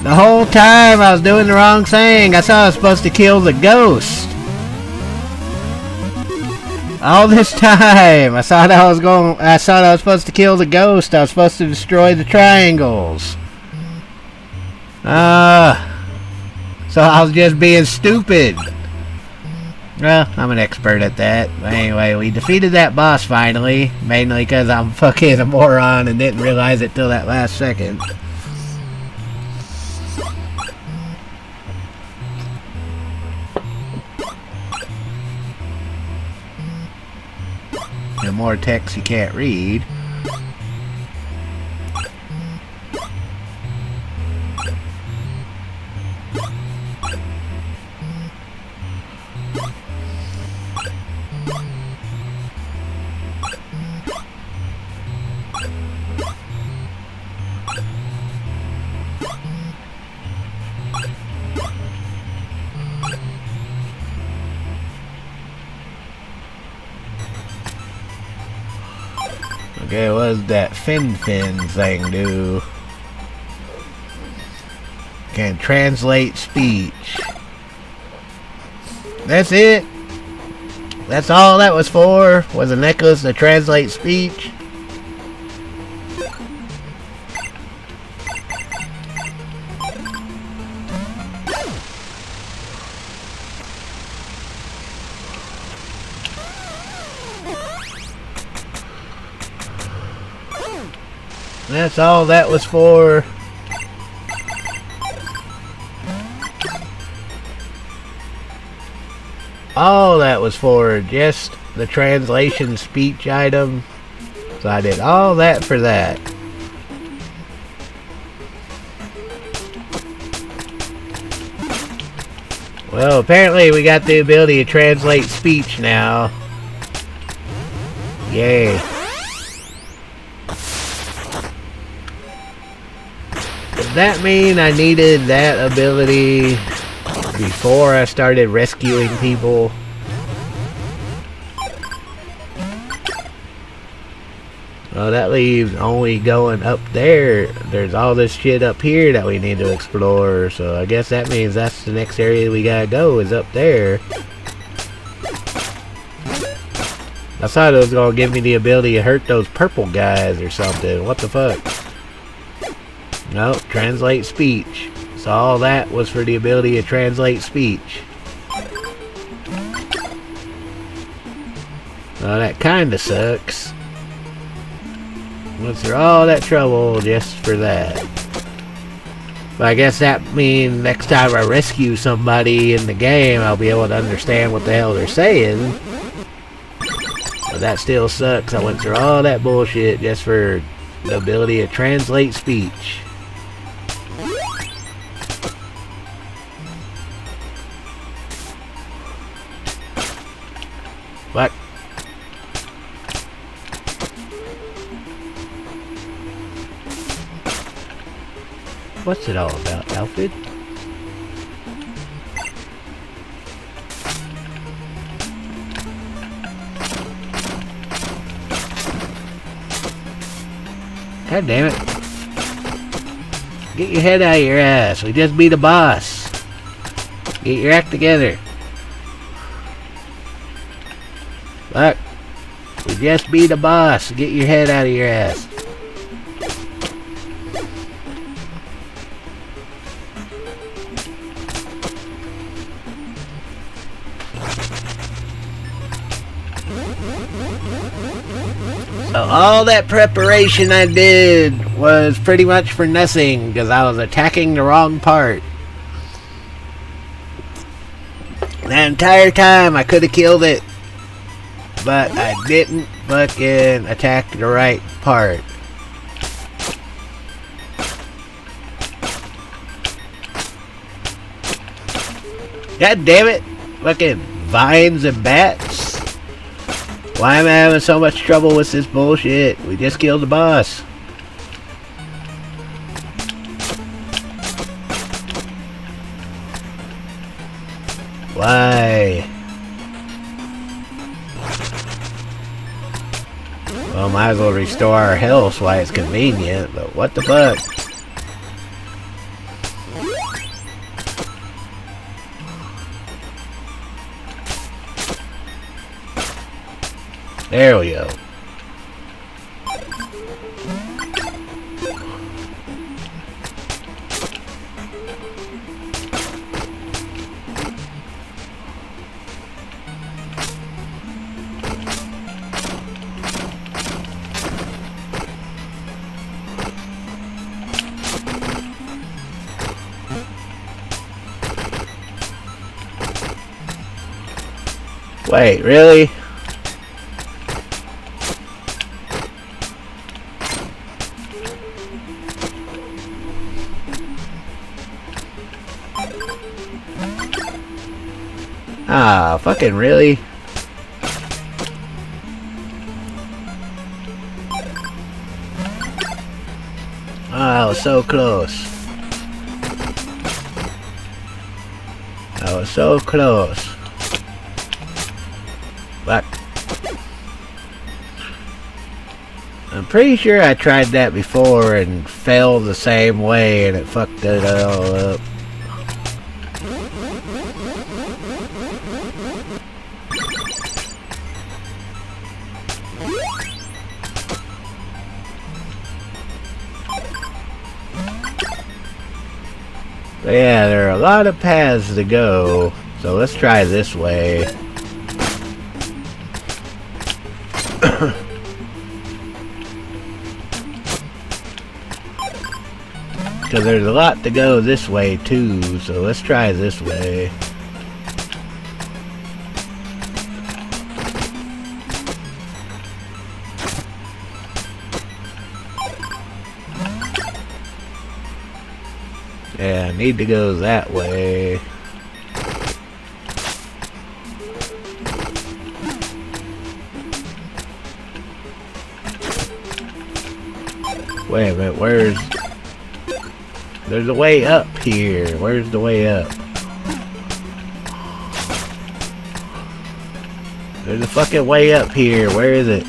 The whole time I was doing the wrong thing. I thought I was supposed to kill the ghost. All this time I thought I was supposed to kill the ghost. I was supposed to destroy the triangles. So I was just being stupid. Well, I'm an expert at that. But anyway, we defeated that boss finally. Mainly because I'm fucking a moron and didn't realize it till that last second. And more text you can't read. Okay, what does that fin thing do? Can translate speech. That's it? That's all that was for? Was a necklace to translate speech? That's all that was for. All that was for just the translation speech item. So I did all that for that. Well, apparently we got the ability to translate speech now. Yay. Does that mean I needed that ability before I started rescuing people? Well, that leaves only going up there. There's all this shit up here that we need to explore, so I guess that means that's the next area we gotta go, is up there. I thought it was gonna give me the ability to hurt those purple guys or something. What the fuck? Nope, translate speech. So all that was for the ability to translate speech. Well, that kinda sucks. Went through all that trouble just for that. But I guess that means next time I rescue somebody in the game, I'll be able to understand what the hell they're saying. But that still sucks. I went through all that bullshit just for the ability to translate speech. What? What's it all about, Alfred? God damn it. Get your head out of your ass. We just beat a boss. Get your act together. Look. We just beat a boss. Get your head out of your ass. So all that preparation I did was pretty much for nothing because I was attacking the wrong part. That entire time I could have killed it, but I didn't fucking attack the right part. God damn it! Fucking vines and bats. Why am I having so much trouble with this bullshit? We just killed the boss. Why? Well, might as well restore our health while it's convenient, but what the fuck? There we go. Wait, really? Ah, fucking really? Oh, so close. I was so close. But I'm pretty sure I tried that before and failed the same way and it fucked it all up. But yeah, there are a lot of paths to go, so let's try this way. Because there's a lot to go this way too, so let's try this way. Yeah, I need to go that way. Wait a minute, where's... There's a way up here. Where's the way up? There's a fucking way up here. Where is it?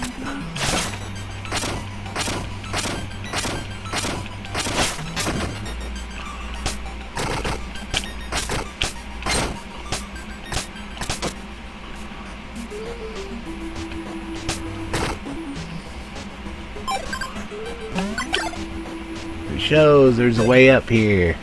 It shows there's a way up here.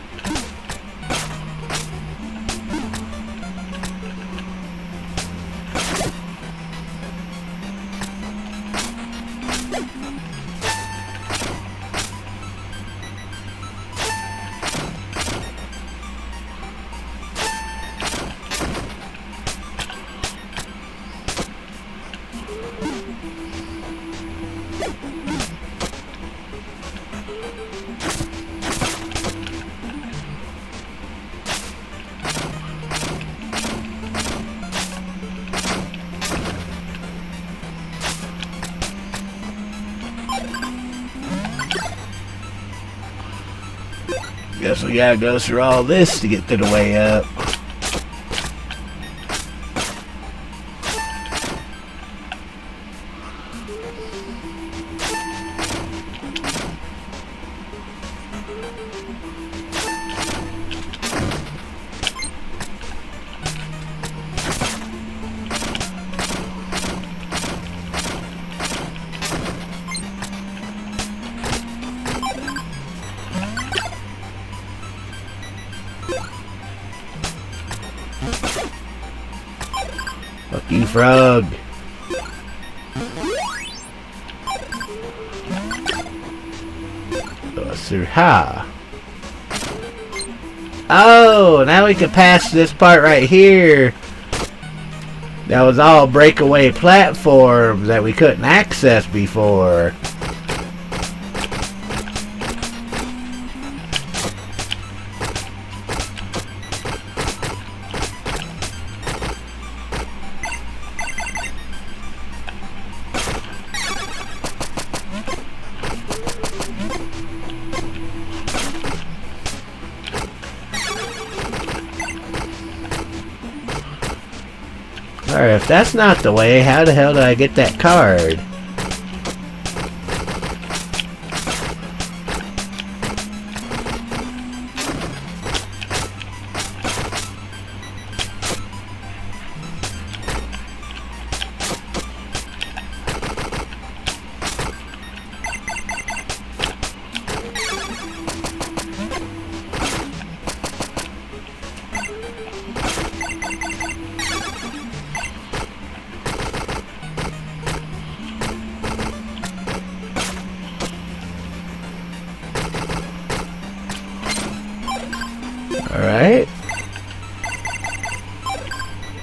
Guess we gotta go through all this to get to the way up. Fuck you, frog. Ha. Oh, now we can pass this part right here. That was all breakaway platforms that we couldn't access before. Alright, if that's not the way, how the hell do I get that card? Alright.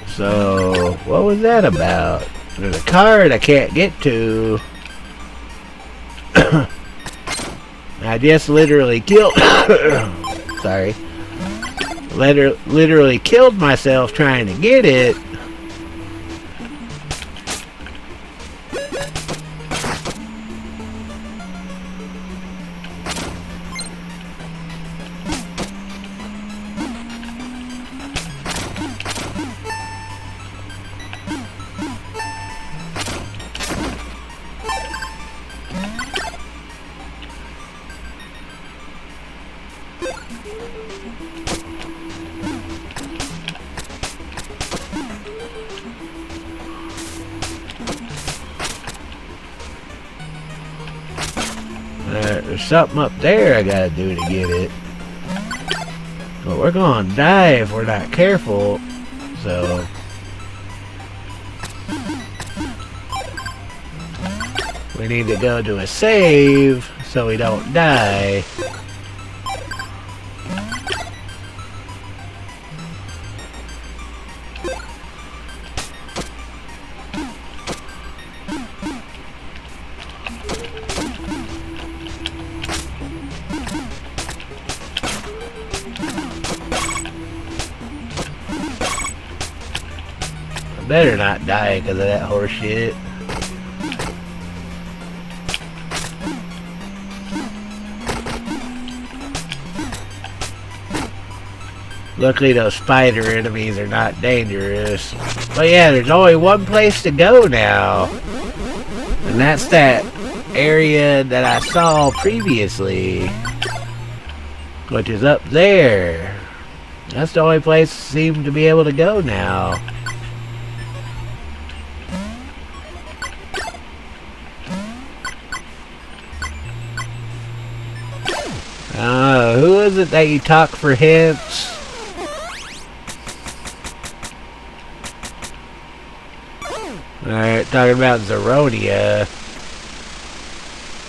So, what was that about? There's a card I can't get to. I just literally killed... Sorry. Literally killed myself trying to get it. There's something up there I gotta do to get it. But we're gonna die if we're not careful. So we need to go to a save so we don't die. Better not die because of that horse shit. Luckily those spider enemies are not dangerous. But yeah, there's only one place to go now. And that's that area that I saw previously. Which is up there. That's the only place I seem to be able to go now. Who is it that you talk for hints? Alright, talking about Zeronia.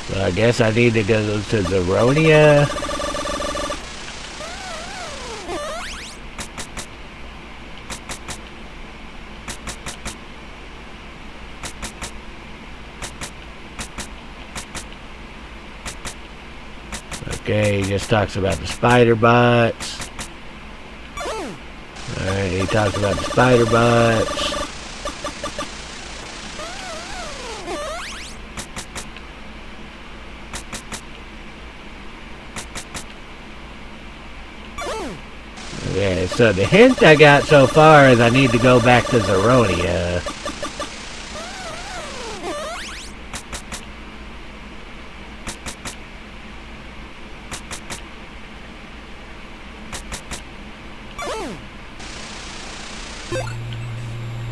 So I guess I need to go to Zeronia. Okay, he just talks about the spider bots. Alright, he talks about the spider bots. Okay, so the hint I got so far is I need to go back to Zeronia.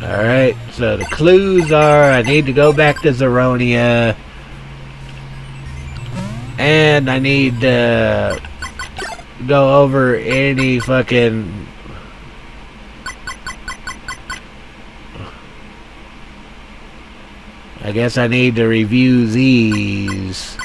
Alright, so the clues are I need to go back to Zeronia. And I need to go over any fucking... I guess I need to review these.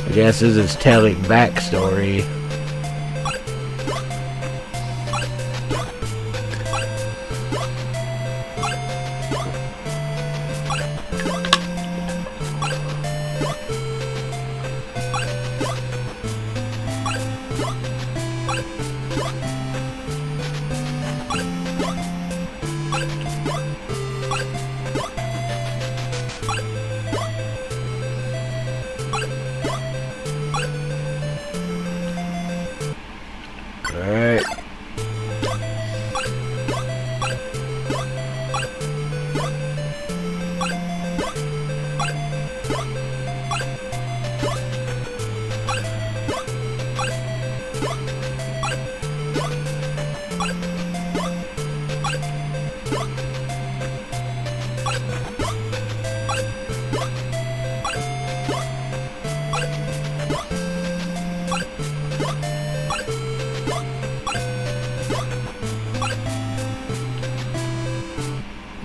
I guess this is telling backstory. Alright.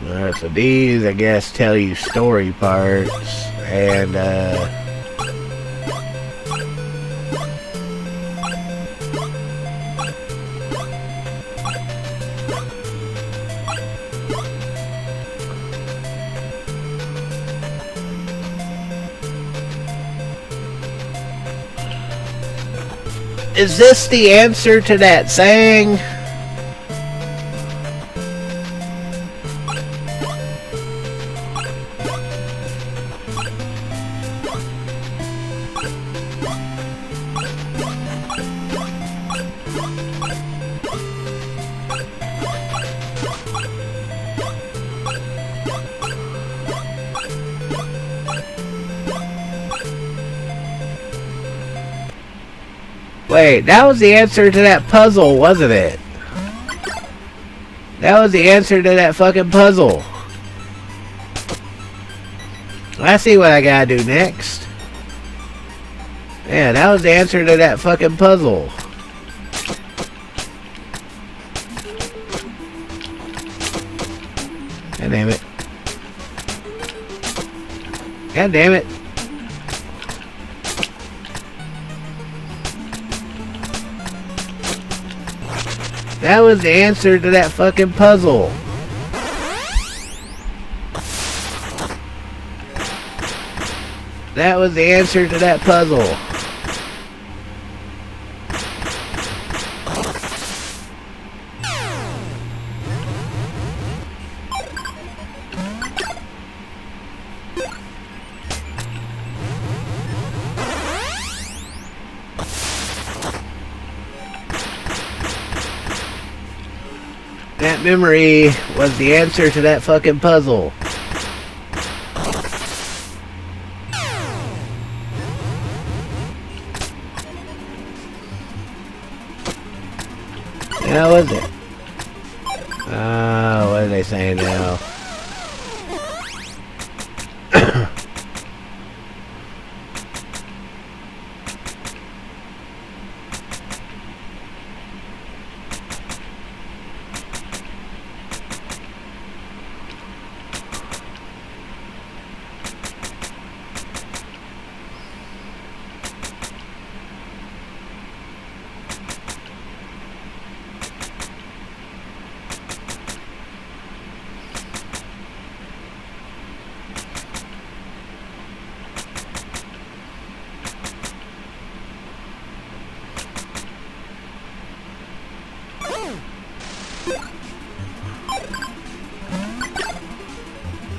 Alright, so these, I guess, tell you story parts, and, is this the answer to that saying? Wait, that was the answer to that puzzle, wasn't it? That was the answer to that fucking puzzle. I see what I gotta do next. Yeah, that was the answer to that fucking puzzle. God damn it. God damn it. That was the answer to that fucking puzzle. That was the answer to that puzzle. That memory was the answer to that fucking puzzle. How was it? What are they saying now?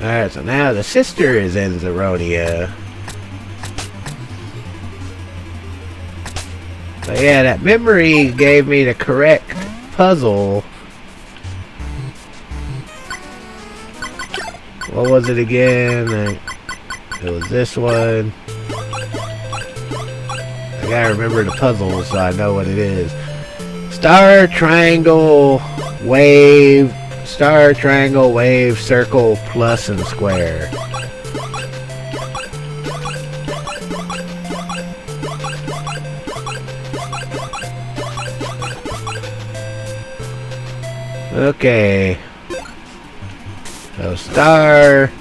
Alright, so now the sister is in Zeronia. So yeah, that memory gave me the correct puzzle. What was it again? It was this one. I gotta remember the puzzle so I know what it is. Star, triangle, wave, star, triangle, wave, circle, plus, and square. Okay. So star,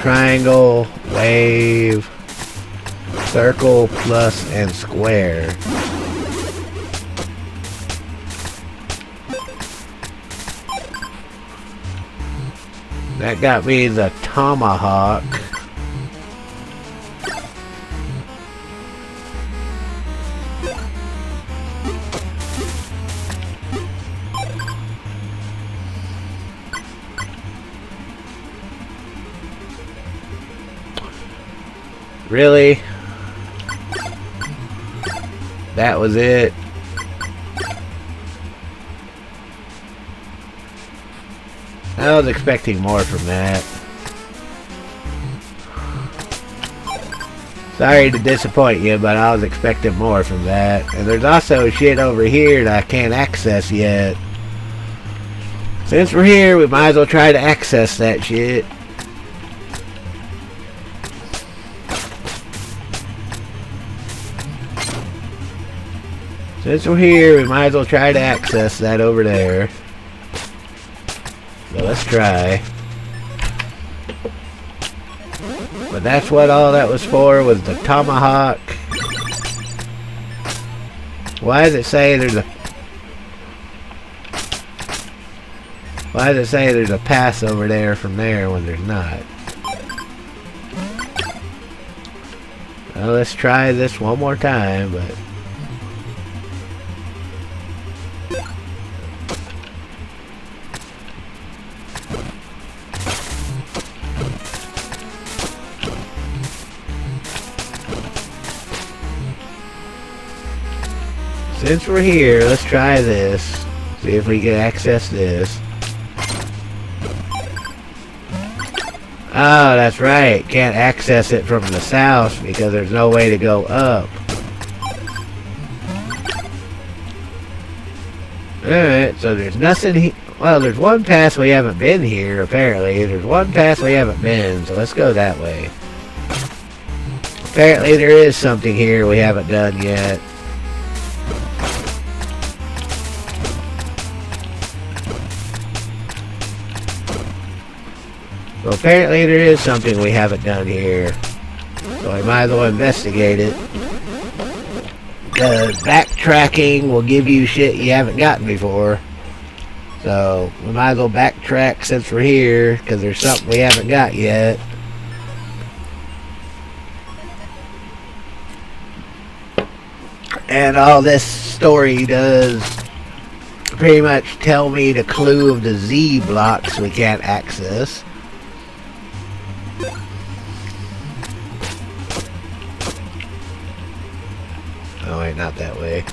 triangle, wave, circle, plus, and square. That got me the tomahawk. Really? That was it? I was expecting more from that. Sorry to disappoint you, but I was expecting more from that. And there's also shit over here that I can't access yet. Since we're here, we might as well try to access that shit. Since we're here, we might as well try to access that over there. So let's try. But that's what all that was for, was the tomahawk. Why does it say there's a... Why does it say there's a pass over there from there when there's not? Well, let's try this one more time, but... Since we're here, let's try this. See if we can access this. Oh, that's right. Can't access it from the south because there's no way to go up. Alright, so there's nothing well, there's one pass we haven't been here, apparently. There's one pass we haven't been, so let's go that way. Apparently there is something here we haven't done yet. So apparently there is something we haven't done here. So we might as well investigate it. Because backtracking will give you shit you haven't gotten before. So we might as well backtrack since we're here, because there's something we haven't got yet. And all this story does pretty much tell me the clue of the Z blocks we can't access. Oh wait, not that way.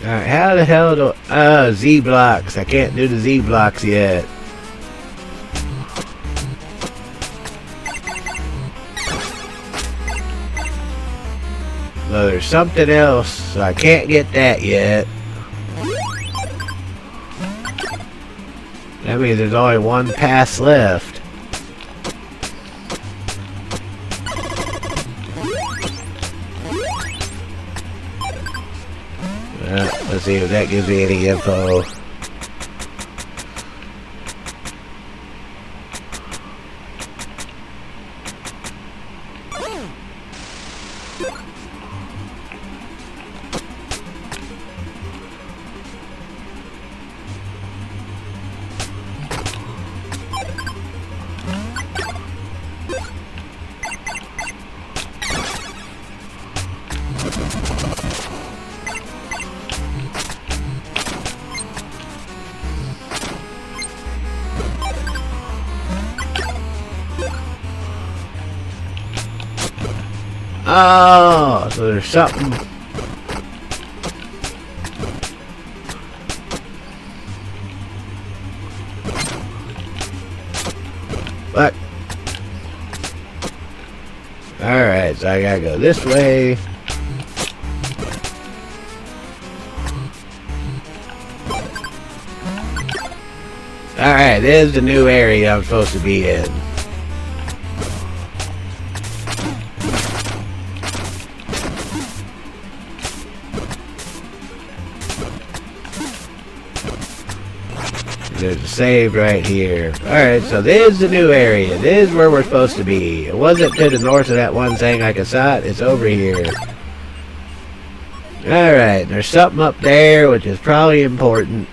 Alright, how the hell do... Z blocks. I can't do the Z blocks yet. So there's something else, so I can't get that yet. That means there's only one pass left. Let's see if that gives me any info. Oh, so there's something. What? Alright, so I gotta go this way. Alright, this is the new area I'm supposed to be in. There's a save right here. Alright, so this is the new area. This is where we're supposed to be. It wasn't to the north of that one thing like I saw it. It's over here. Alright, there's something up there which is probably important.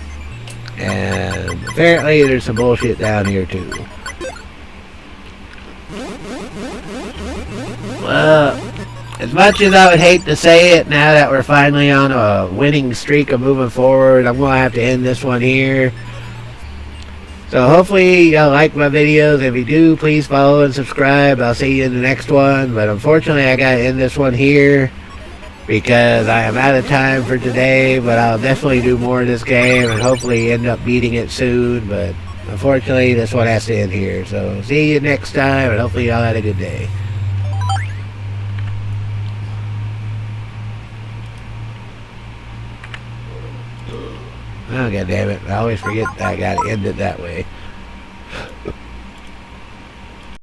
And apparently there's some bullshit down here too. Well, as much as I would hate to say it, now that we're finally on a winning streak of moving forward, I'm going to have to end this one here. So hopefully y'all like my videos. If you do, please follow and subscribe. I'll see you in the next one. But unfortunately, I got to end this one here because I am out of time for today. But I'll definitely do more of this game and hopefully end up beating it soon. But unfortunately, this one has to end here. So see you next time, and hopefully y'all had a good day. Oh, God damn it. I always forget that I gotta end it that way.